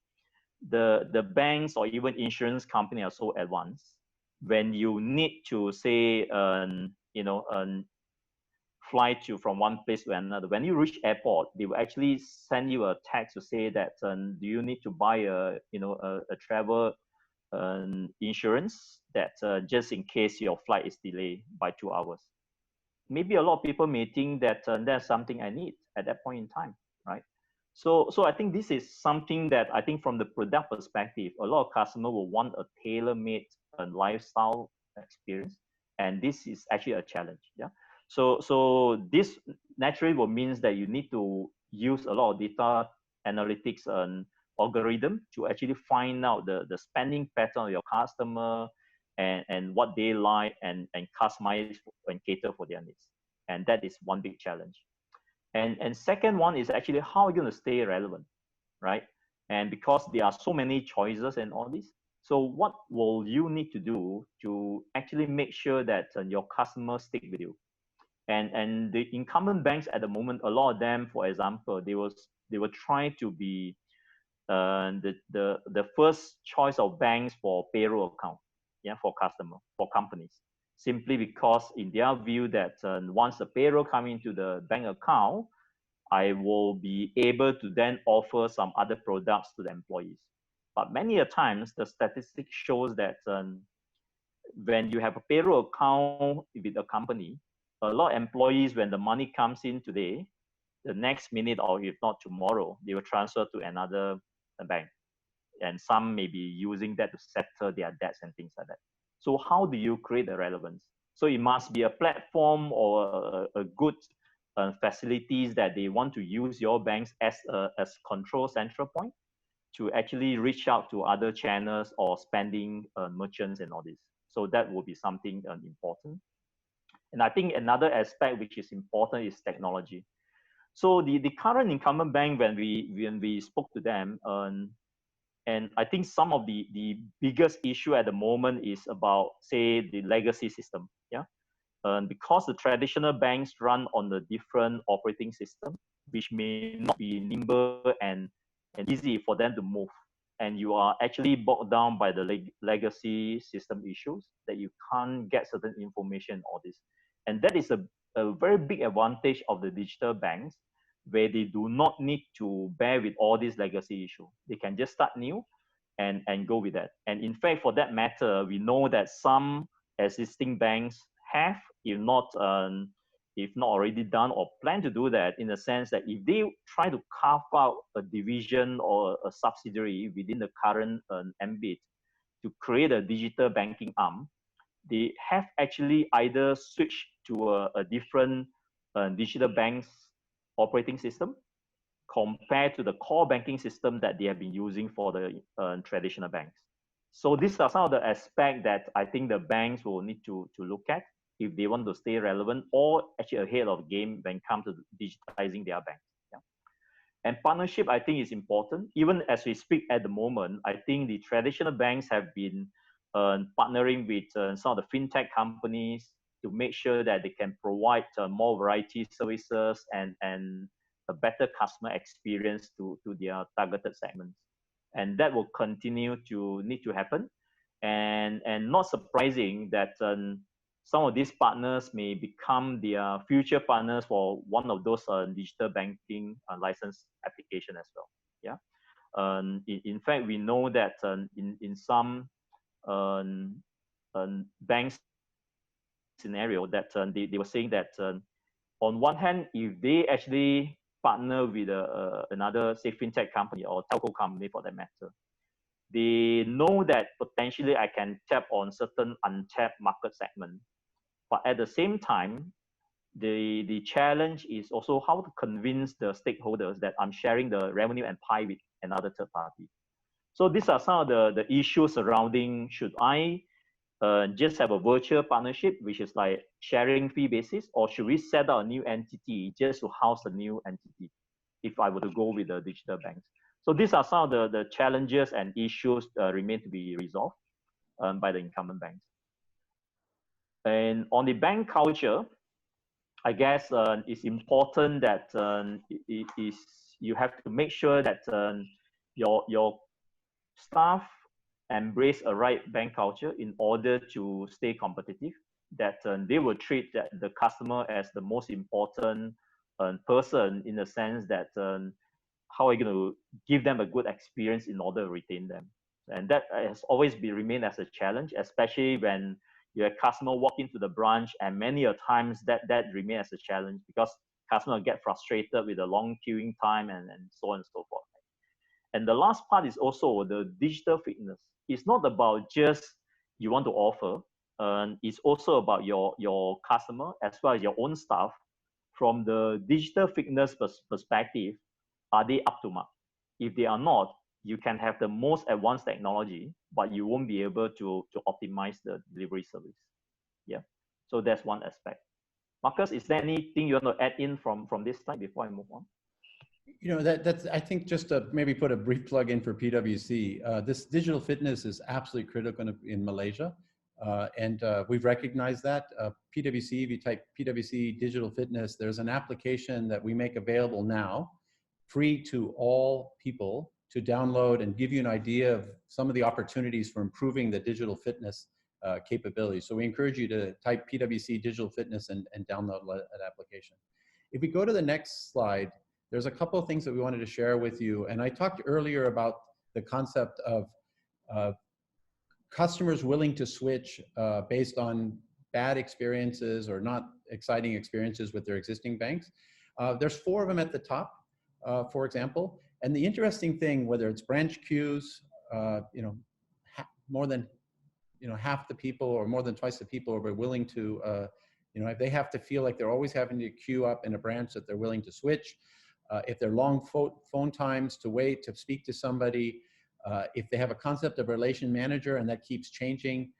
the banks or even insurance company are so advanced. When you need to say, fly to from one place to another, when you reach airport, they will actually send you a text to say that do you need to buy a travel insurance that just in case your flight is delayed by 2 hours. Maybe a lot of people may think that that's something I need at that point in time, right? So I think this is something that I think from the product perspective, a lot of customers will want a tailor-made lifestyle experience, and this is actually a challenge. Yeah. So this naturally will means that you need to use a lot of data analytics and algorithm to actually find out the spending pattern of your customer and what they like and customize and cater for their needs. And that is one big challenge. And second one is actually how are you going to stay relevant, right? And because there are so many choices and all this, so what will you need to do to actually make sure that your customers stick with you? And the incumbent banks at the moment, a lot of them, for example, they were trying to be the first choice of banks for payroll account, yeah, for companies, simply because in their view that once the payroll come into the bank account, I will be able to then offer some other products to the employees. But many a times the statistics shows that when you have a payroll account with a company, a lot of employees, when the money comes in today, the next minute or if not tomorrow, they will transfer to another bank. And some may be using that to settle their debts and things like that. So how do you create the relevance? So it must be a platform or a good facilities that they want to use your banks as control central point to actually reach out to other channels or spending merchants and all this. So that will be something important. And I think another aspect which is important is technology. So the current incumbent bank, when we spoke to them, and I think some of the biggest issue at the moment is about, say, the legacy system. Yeah, because the traditional banks run on the different operating system, which may not be nimble and easy for them to move. And you are actually bogged down by the legacy system issues that you can't get certain information or this. And that is a very big advantage of the digital banks, where they do not need to bear with all these legacy issues. They can just start new and go with that. And in fact, for that matter, we know that some existing banks have, if not already done or plan to do that, in the sense that if they try to carve out a division or a subsidiary within the current ambit to create a digital banking arm, they have actually either switched to a different digital bank's operating system compared to the core banking system that they have been using for the traditional banks. So these are some of the aspects that I think the banks will need to look at if they want to stay relevant or actually ahead of the game when it comes to digitizing their banks. Yeah. And partnership, I think, is important. Even as we speak at the moment, I think the traditional banks have been partnering with some of the fintech companies to make sure that they can provide more variety services and a better customer experience to their targeted segments. And that will continue to need to happen. And not surprising that some of these partners may become their future partners for one of those digital banking license application as well. Yeah. In fact, we know that in some banks scenario that they were saying that on one hand, if they actually partner with another, say, fintech company or telco company for that matter, they know that potentially I can tap on certain untapped market segment. But at the same time, the challenge is also how to convince the stakeholders that I'm sharing the revenue and pie with another third party. So these are some of the issues surrounding, should I just have a virtual partnership, which is like sharing fee basis, or should we set up a new entity just to house a new entity if I were to go with the digital banks? So these are some of the challenges and issues remain to be resolved by the incumbent banks. And on the bank culture, I guess it's important that you have to make sure that your staff embrace a right bank culture in order to stay competitive, that they will treat the customer as the most important person, in the sense that how are you going to give them a good experience in order to retain them. And that has always remained as a challenge, especially when your customer walk into the branch, and many a times that remains as a challenge because customer get frustrated with the long queuing time and so on and so forth. And the last part is also the digital fitness. It's not about just you want to offer, it's also about your customer as well as your own staff. From the digital fitness perspective, are they up to mark? If they are not, you can have the most advanced technology, but you won't be able to optimize the delivery service. Yeah, so that's one aspect. Marcus, is there anything you want to add in from this slide before I move on? You know, that's, I think, just to maybe put a brief plug in for PwC. This digital fitness is absolutely critical in Malaysia. And we've recognized that. PwC, if you type PwC digital fitness, there's an application that we make available now, free to all people, to download and give you an idea of some of the opportunities for improving the digital fitness capabilities. So we encourage you to type PwC digital fitness and download that application. If we go to the next slide, there's a couple of things that we wanted to share with you. And I talked earlier about the concept of customers willing to switch based on bad experiences or not exciting experiences with their existing banks. There's 4 of them at the top, for example. And the interesting thing, whether it's branch queues, you know, more than half the people or more than twice the people are willing to, you know, if they have to feel like they're always having to queue up in a branch, that they're willing to switch. If they're long phone times to wait to speak to somebody, if they have a concept of a relation manager and that keeps changing,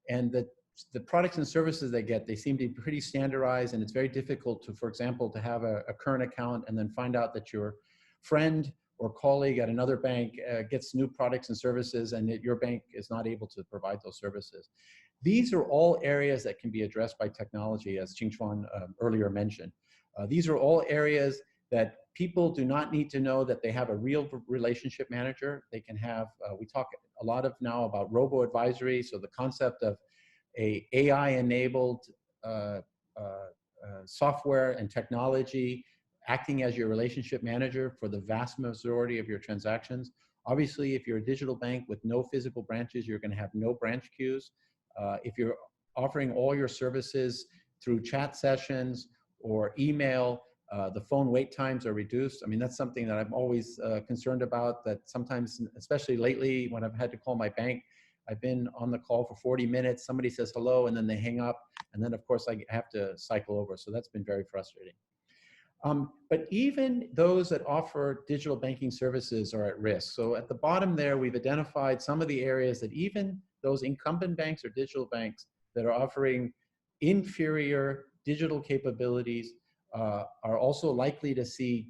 and the products and services they get, they seem to be pretty standardized, and it's very difficult to, for example, to have a current account and then find out that your friend or colleague at another bank gets new products and services and that your bank is not able to provide those services. These are all areas that can be addressed by technology, as Ching Chuan earlier mentioned. These are all areas that people do not need to know that they have a real relationship manager. They can have, we talk a lot of now about robo-advisory, so the concept of a AI-enabled software and technology acting as your relationship manager for the vast majority of your transactions. Obviously, if you're a digital bank with no physical branches, you're gonna have no branch queues. If you're offering all your services through chat sessions or email, the phone wait times are reduced. I mean, that's something that I'm always concerned about, that sometimes, especially lately, when I've had to call my bank, I've been on the call for 40 minutes, somebody says hello, and then they hang up, and then of course I have to cycle over. So that's been very frustrating. But even those that offer digital banking services are at risk. So at the bottom there, we've identified some of the areas that even those incumbent banks or digital banks that are offering inferior digital capabilities are also likely to see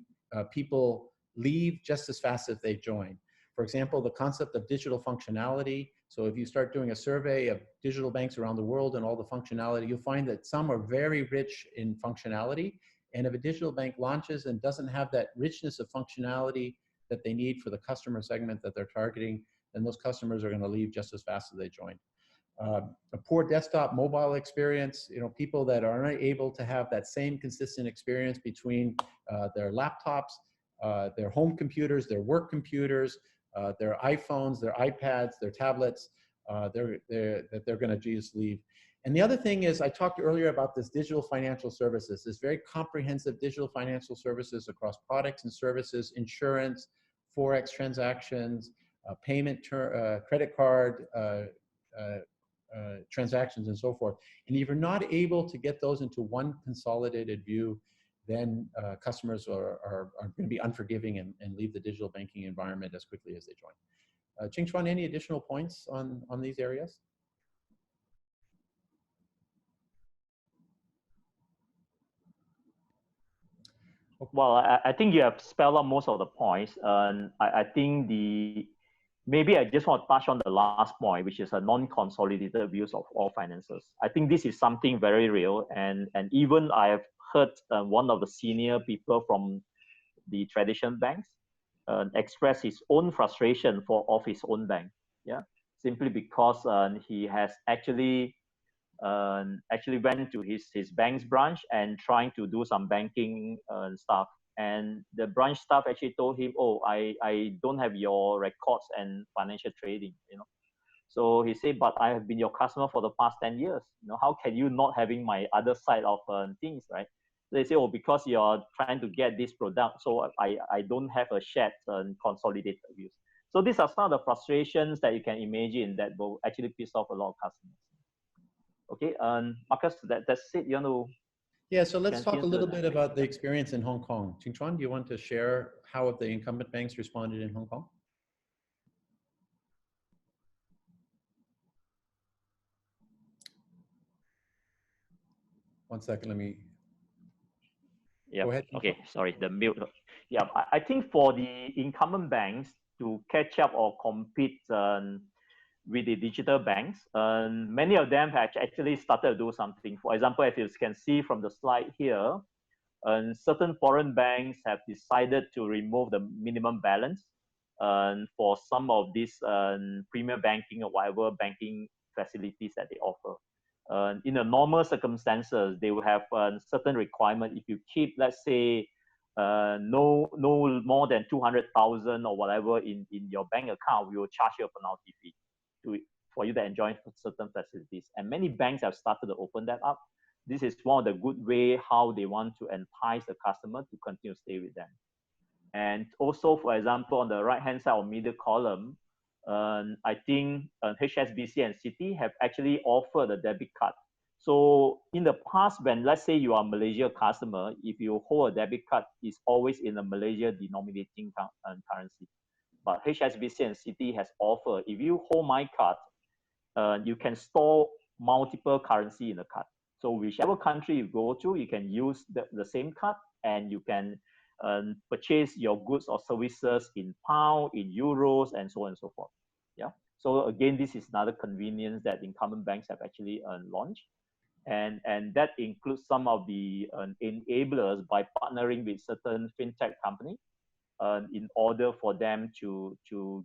people leave just as fast as they join. For example, the concept of digital functionality. So if you start doing a survey of digital banks around the world and all the functionality, you'll find that some are very rich in functionality. And if a digital bank launches and doesn't have that richness of functionality that they need for the customer segment that they're targeting, then those customers are going to leave just as fast as they joined. a poor desktop mobile experience, people that are not able to have that same consistent experience between their laptops, their home computers, their work computers, their iPhones, their iPads, their tablets, that they're going to just leave. And the other thing is, I talked earlier about this digital financial services, this very comprehensive digital financial services across products and services, insurance, Forex transactions, credit card transactions, and so forth. And if you're not able to get those into one consolidated view, then customers are going to be unforgiving and leave the digital banking environment as quickly as they join. Ching Chuan, any additional points on these areas? Well, I think you have spelled out most of the points. And I think maybe I just want to touch on the last point, which is a non-consolidated views of all finances. I think this is something very real. And even I have heard one of the senior people from the traditional banks express his own frustration of his own bank. Yeah, simply because he has actually went to his bank's branch and trying to do some banking stuff. And the branch staff actually told him, "Oh, I don't have your records and financial trading." So he said, "But I have been your customer for the past 10 years. How can you not having my other side of things, right?" So they say, "Oh, because you're trying to get this product, so I don't have a shared consolidated views." So these are some of the frustrations that you can imagine that will actually piss off a lot of customers. Okay, Marcus, that's it. You want to? Yeah, so let's talk a little bit about the experience in Hong Kong. Ching Chuan, do you want to share how have the incumbent banks responded in Hong Kong? One second, let me. Yeah. Go ahead. Okay, sorry, the mute. Yeah, I think for the incumbent banks to catch up or compete with the digital banks, many of them have actually started to do something. For example, if you can see from the slide here, certain foreign banks have decided to remove the minimum balance for some of these premier banking or whatever banking facilities that they offer. In the normal circumstances, they will have certain requirement. If you keep, let's say, no more than 200,000 or whatever in your bank account, we will charge you a penalty fee for you to enjoy certain facilities. And many banks have started to open that up. This is one of the good way how they want to entice the customer to continue to stay with them. And also, for example, on the right-hand side or middle column, I think HSBC and Citi have actually offered a debit card. So in the past, when let's say you are a Malaysia customer, if you hold a debit card, it's always in a Malaysia denominating currency. But HSBC and Citi has offered, if you hold my card, you can store multiple currency in the card. So whichever country you go to, you can use the same card and you can purchase your goods or services in pound, in euros, and so on and so forth. Yeah. So again, this is another convenience that incumbent banks have actually launched. And that includes some of the enablers by partnering with certain fintech companies in order for them to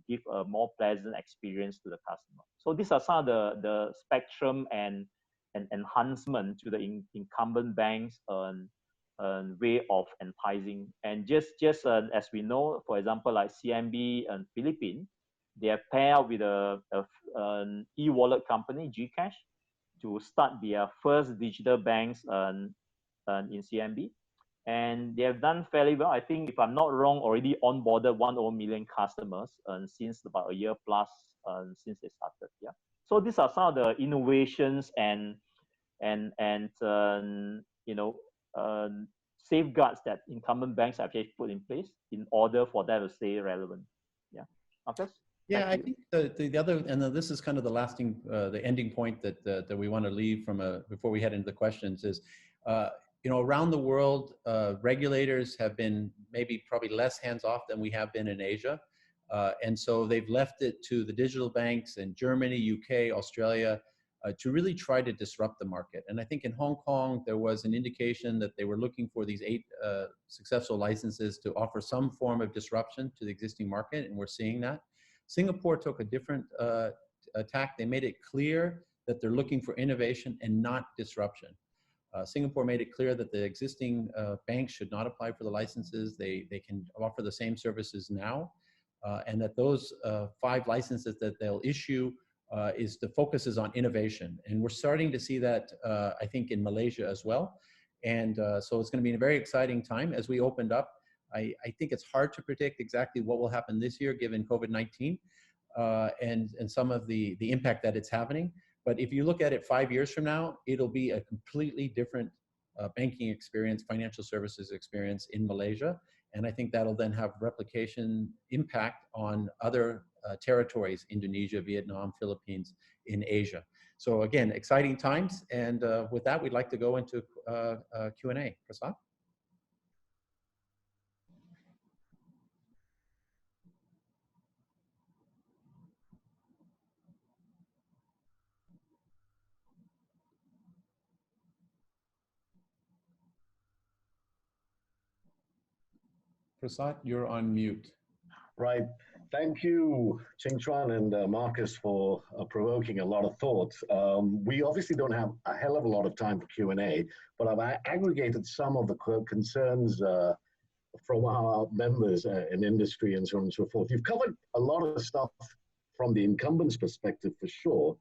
give a more pleasant experience to the customer. So these are some of the spectrum and enhancement to the incumbent banks way of enticing. And just as we know, for example, like CMB and Philippines, they have paired up with an e-wallet company, Gcash, to start their first digital banks in CMB. And they have done fairly well. I think, if I'm not wrong, already onboarded 1 million customers since about a year plus since they started. Yeah. So these are some of the innovations and safeguards that incumbent banks have actually put in place in order for them to stay relevant. Yeah. Marcus? Yeah, I think the other, and this is kind of the lasting, the ending point that we want to leave from before we head into the questions is, around the world, regulators have been probably less hands-off than we have been in Asia. And so they've left it to the digital banks in Germany, UK, Australia, to really try to disrupt the market. And I think in Hong Kong, there was an indication that they were looking for these 8 successful licenses to offer some form of disruption to the existing market, and we're seeing that. Singapore took a different tack. They made it clear that they're looking for innovation and not disruption. Singapore made it clear that the existing banks should not apply for the licenses. They can offer the same services now, and that those 5 licenses that they'll issue the focus is on innovation. And we're starting to see that, I think, in Malaysia as well. And so it's going to be a very exciting time as we opened up. I think it's hard to predict exactly what will happen this year given COVID-19 and some of the impact that it's having. But if you look at it 5 years from now, it'll be a completely different banking experience, financial services experience in Malaysia. And I think that'll then have replication impact on other territories, Indonesia, Vietnam, Philippines, in Asia. So again, exciting times. And with that, we'd like to go into Q&A. Prasad? Prasad, you're on mute. Right. Thank you, Ching Chuan and Marcus, for provoking a lot of thoughts. We obviously don't have a hell of a lot of time for Q&A, but I've aggregated some of the concerns from our members in industry and so on and so forth. You've covered a lot of stuff from the incumbent's perspective for sure,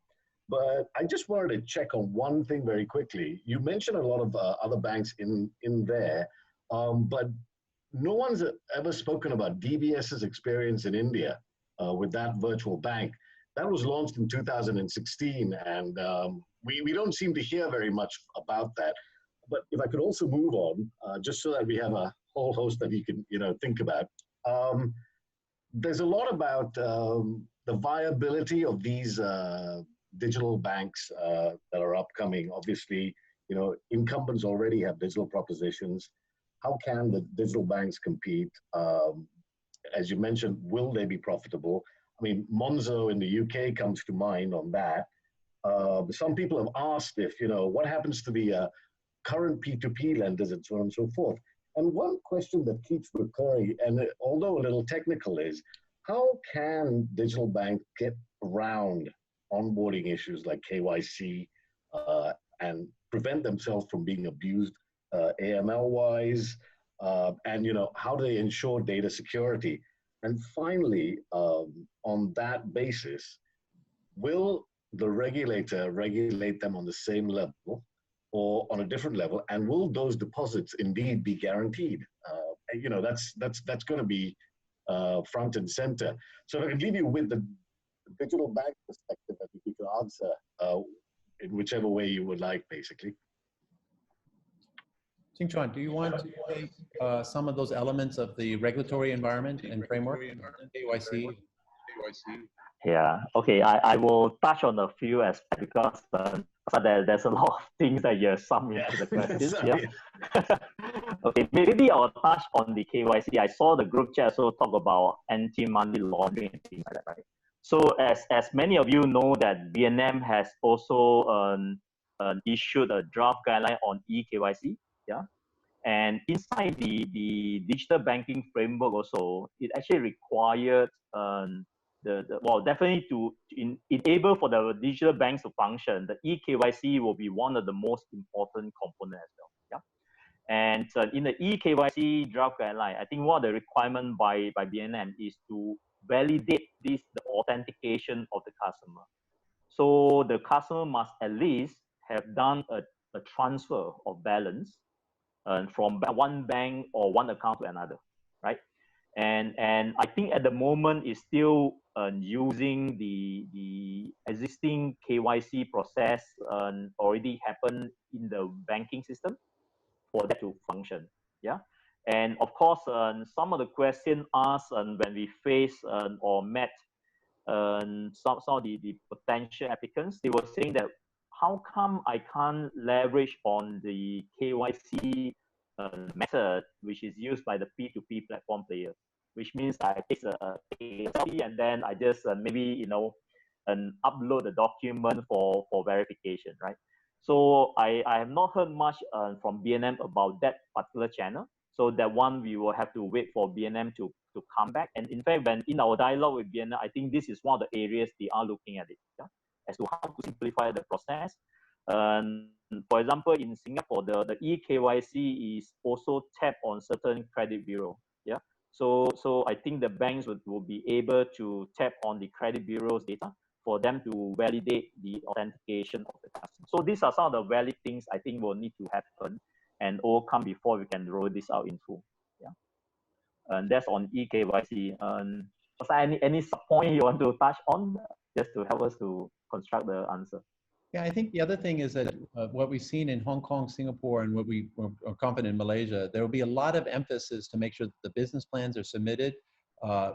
but I just wanted to check on one thing very quickly. You mentioned a lot of other banks in there, but no one's ever spoken about DBS's experience in India with that virtual bank. That was launched in 2016, and we don't seem to hear very much about that. But if I could also move on, just so that we have a whole host that you can think about. There's a lot about the viability of these digital banks that are upcoming. Obviously, incumbents already have digital propositions. How can the digital banks compete? As you mentioned, will they be profitable? I mean, Monzo in the UK comes to mind on that. Some people have asked if, what happens to the current P2P lenders and so on and so forth. And one question that keeps recurring, and although a little technical, is how can digital banks get around onboarding issues like KYC and prevent themselves from being abused AML-wise, and how do they ensure data security? And finally, on that basis, will the regulator regulate them on the same level or on a different level? And will those deposits indeed be guaranteed? That's going to be front and center. So if I can leave you with the digital bank perspective, I think you can answer in whichever way you would like, basically. Ching Chuan, do you want to take some of those elements of the regulatory environment and framework, KYC? Yeah, okay, I will touch on a few aspects because there's a lot of things that you have summed into the questions. Yeah. Okay, maybe I'll touch on the KYC. I saw the group chat also talk about anti-money laundering and things like that, right? So as many of you know that BNM has also issued a draft guideline on eKYC. Yeah, and inside the digital banking framework also, it actually required definitely to enable for the digital banks to function, the eKYC will be one of the most important components as well. Yeah, and in the eKYC draft guideline, I think one of the requirements by BNM is to validate the authentication of the customer. So the customer must at least have done a transfer of balance from one bank or one account to another, right? And I think at the moment is still using the existing KYC process already happened in the banking system for that to function. Yeah, and of course, some of the questions asked when we face or met some of the potential applicants, they were saying that how come I can't leverage on the KYC method which is used by the P2P platform players, which means I take a selfie and then I just maybe upload the document for verification, right? So I have not heard much from BNM about that particular channel. So that one we will have to wait for BNM to come back. And in fact, when in our dialogue with BNM, I think this is one of the areas they are looking at it. Yeah? as to how to simplify the process. For example, in Singapore, the eKYC is also tapped on certain credit bureau. Yeah. So I think the banks will be able to tap on the credit bureau's data for them to validate the authentication of the customer. So these are some of the valid things I think will need to happen and overcome before we can roll this out in full. Yeah. And that's on eKYC. Was there any sub point you want to touch on just to help us to construct the answer? Yeah, I think the other thing is that what we've seen in Hong Kong, Singapore, and what we are confident in Malaysia, there will be a lot of emphasis to make sure that the business plans are submitted,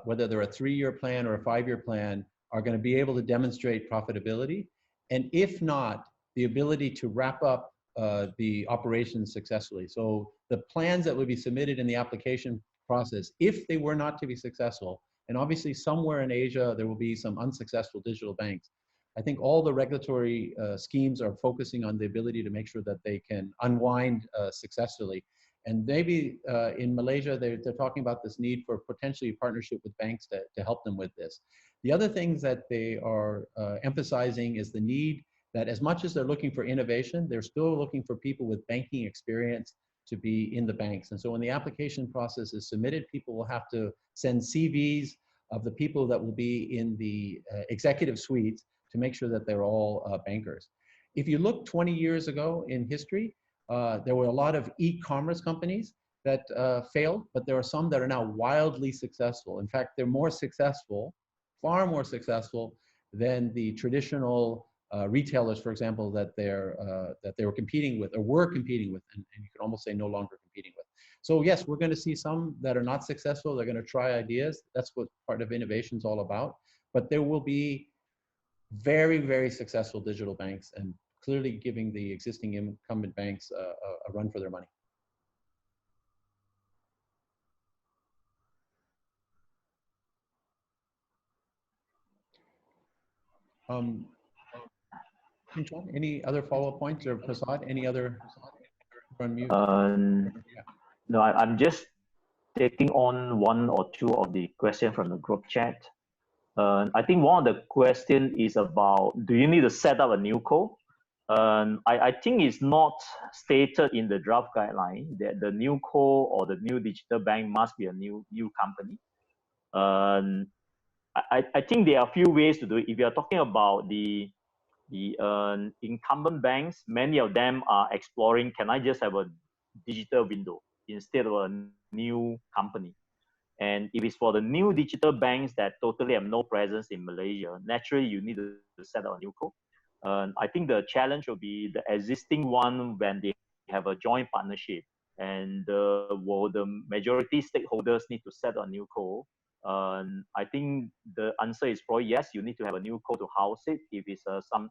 whether they're a 3-year plan or a 5-year plan, are going to be able to demonstrate profitability. And if not, the ability to wrap up the operations successfully. So the plans that would be submitted in the application process, if they were not to be successful, and obviously somewhere in Asia, there will be some unsuccessful digital banks. I think all the regulatory schemes are focusing on the ability to make sure that they can unwind successfully. And maybe in Malaysia, they're talking about this need for potentially a partnership with banks to help them with this. The other things that they are emphasizing is the need that as much as they're looking for innovation, they're still looking for people with banking experience to be in the banks. And so when the application process is submitted, people will have to send CVs of the people that will be in the executive suites to make sure that they're all bankers. If you look 20 years ago in history, there were a lot of e-commerce companies that failed, but there are some that are now wildly successful. In fact, they're more successful, far more successful than the traditional retailers, for example, that they were competing with, or were competing with, and you could almost say no longer competing with. So yes, we're going to see some that are not successful. They're going to try ideas. That's what part of innovation is all about. But there will be very, very successful digital banks, and clearly giving the existing incumbent banks a run for their money. Any other follow-up points, or Prasad, any other on mute? No, I'm just taking on one or two of the questions from the group chat. I think one of the questions is about, do you need to set up a new co? I think it's not stated in the draft guideline that the new co or the new digital bank must be a new company. I think there are a few ways to do it. If you're talking about the incumbent banks, many of them are exploring, can I just have a digital window instead of a new company? And if it's for the new digital banks that totally have no presence in Malaysia, naturally you need to set up a new co. I think the challenge will be the existing one when they have a joint partnership, and will the majority stakeholders need to set a new co. I think the answer is probably yes. You need to have a new co to house it if it's some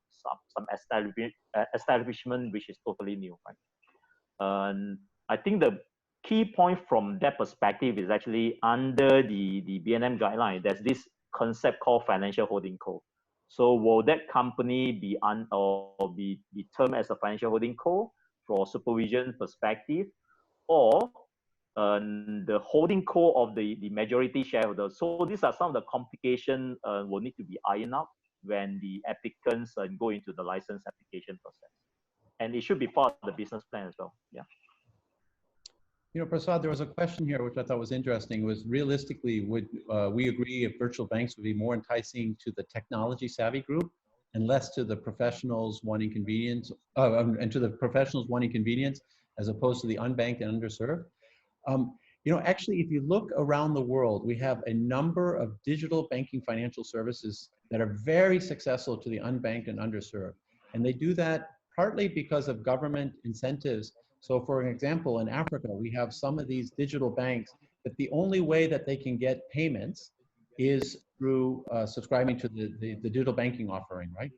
establishment which is totally new, right? I think the key point from that perspective is actually under the BNM guideline, there's this concept called financial holding co. So will that company be termed as a financial holding co for supervision perspective, or the holding co of the majority shareholder? So these are some of the complications will need to be ironed out when the applicants go into the license application process. And it should be part of the business plan as well. Yeah. You know, Prasad, there was a question here which I thought was interesting, was realistically, would we agree if virtual banks would be more enticing to the technology savvy group and less to the professionals wanting convenience, and to the professionals wanting convenience as opposed to the unbanked and underserved? You know, actually, if you look around the world, we have a number of digital banking financial services that are very successful to the unbanked and underserved. And they do that partly because of government incentives. So for example, in Africa, we have some of these digital banks that the only way that they can get payments is through subscribing to the digital banking offering, right?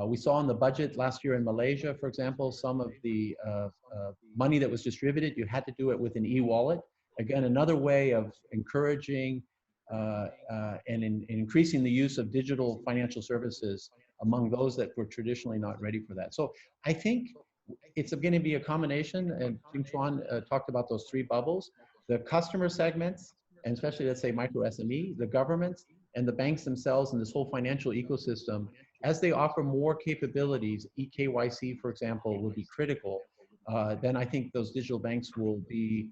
We saw in the budget last year in Malaysia, for example, some of the money that was distributed, you had to do it with an e-wallet. Again, another way of encouraging and increasing the use of digital financial services among those that were traditionally not ready for that. So I think it's going to be a combination, and Jing Chuan talked about those 3 bubbles: the customer segments, and especially, let's say, micro SME, the governments, and the banks themselves, and this whole financial ecosystem as they offer more capabilities, eKYC, for example, will be critical. Then I think those digital banks will be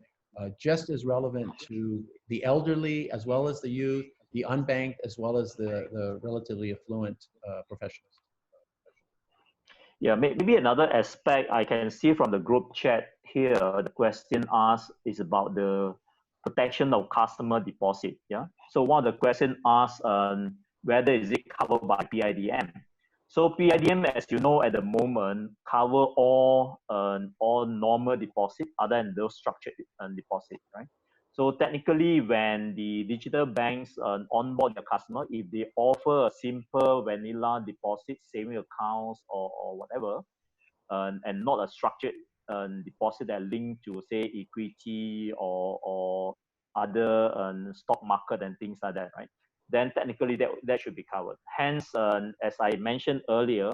just as relevant to the elderly as well as the youth, the unbanked as well as the relatively affluent professionals. Yeah, maybe another aspect I can see from the group chat here, the question asked is about the protection of customer deposit. Yeah. So one of the question asks whether is it covered by PIDM. So PIDM, as you know, at the moment, cover all normal deposit other than those structured deposit, right? So technically, when the digital banks onboard the customer, if they offer a simple vanilla deposit, saving accounts or whatever, and not a structured deposit that linked to say equity or other stock market and things like that, right? Then technically that should be covered. Hence, as I mentioned earlier,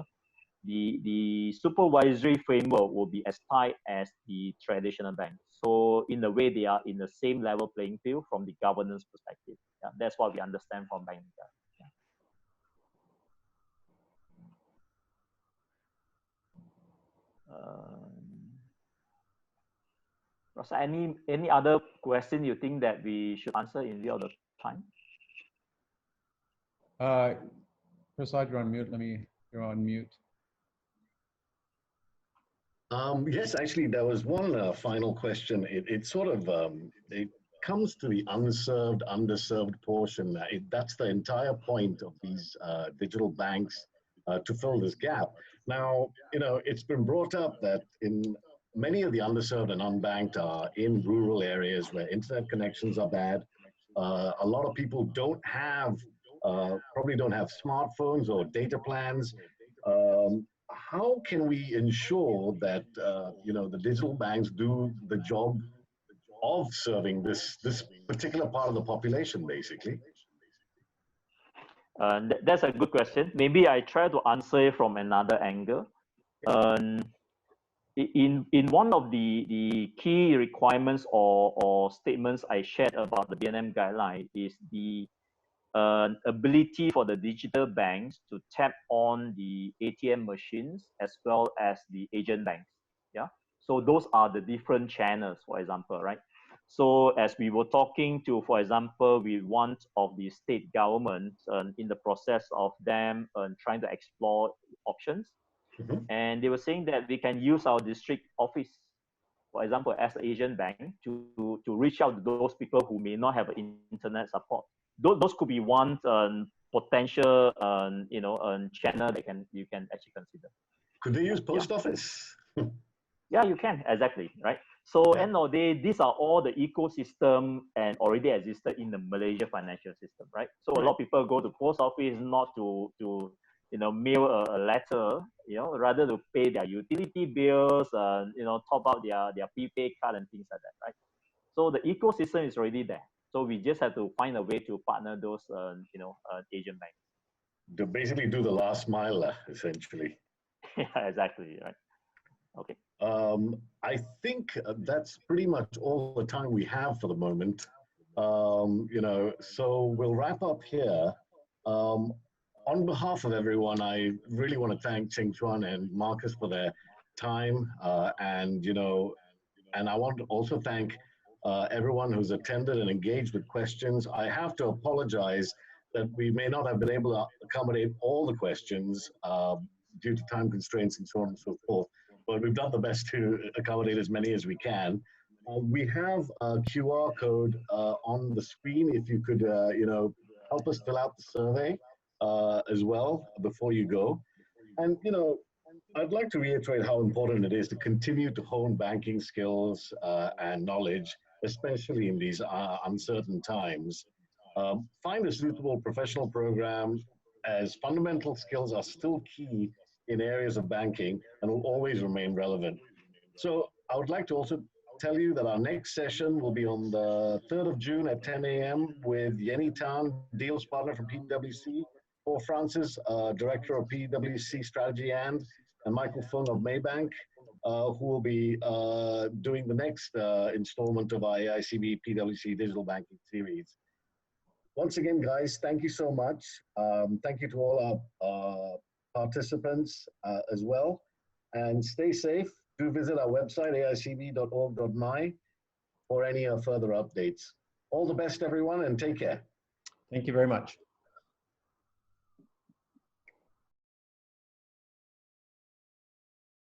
the supervisory framework will be as tight as the traditional banks. So in a way, they are in the same level playing field from the governance perspective. Yeah, that's what we understand from banking. Rosa, any other question you think that we should answer in view of the time? Prasad, you're on mute. You're on mute. Yes, actually, there was one final question. It sort of it comes to the unserved, underserved portion. That's the entire point of these digital banks to fill this gap. Now, it's been brought up that in many of the underserved and unbanked are in rural areas where internet connections are bad. A lot of people probably don't have smartphones or data plans. How can we ensure that the digital banks do the job of serving this particular part of the population, basically? That's a good question. Maybe I try to answer it from another angle. In one of the key requirements or statements I shared about the BNM guideline is the ability for the digital banks to tap on the ATM machines as well as the agent banks. Yeah. So those are the different channels, for example, right? So as we were talking to, for example, with one of the state governments in the process of them trying to explore options, and they were saying that we can use our district office, for example, as an Asian bank to reach out to those people who may not have internet support. Those could be one potential channel that you can actually consider. Could they use post office? Yeah, you can, exactly, right? So end of the day, these are all the ecosystem and already existed in the Malaysia financial system, right? So a lot of people go to post office not to mail a letter, rather to pay their utility bills, top up their prepaid card and things like that, right? So the ecosystem is already there. So we just have to find a way to partner those, Asian banks. To basically do the last mile, essentially. Yeah, exactly, right. Okay. I think that's pretty much all the time we have for the moment. So we'll wrap up here. On behalf of everyone, I really want to thank Cheng Chuan and Marcus for their time, and I want to also thank everyone who's attended and engaged with questions. I have to apologize that we may not have been able to accommodate all the questions due to time constraints and so on and so forth, but we've done the best to accommodate as many as we can. We have a QR code on the screen. If you could, help us fill out the survey as well before you go. And, I'd like to reiterate how important it is to continue to hone banking skills and knowledge, especially in these uncertain times. Find a suitable professional program, as fundamental skills are still key in areas of banking and will always remain relevant. So I would like to also tell you that our next session will be on the 3rd of June at 10 a.m. with Yenny Tan, deals partner from PwC, Paul Francis, director of PwC Strategy and Michael Fung of Maybank, who will be doing the next installment of our AICB PwC Digital Banking Series. Once again, guys, thank you so much. Thank you to all our participants as well. And stay safe. Do visit our website, aicb.org.my, for any further updates. All the best, everyone, and take care. Thank you very much.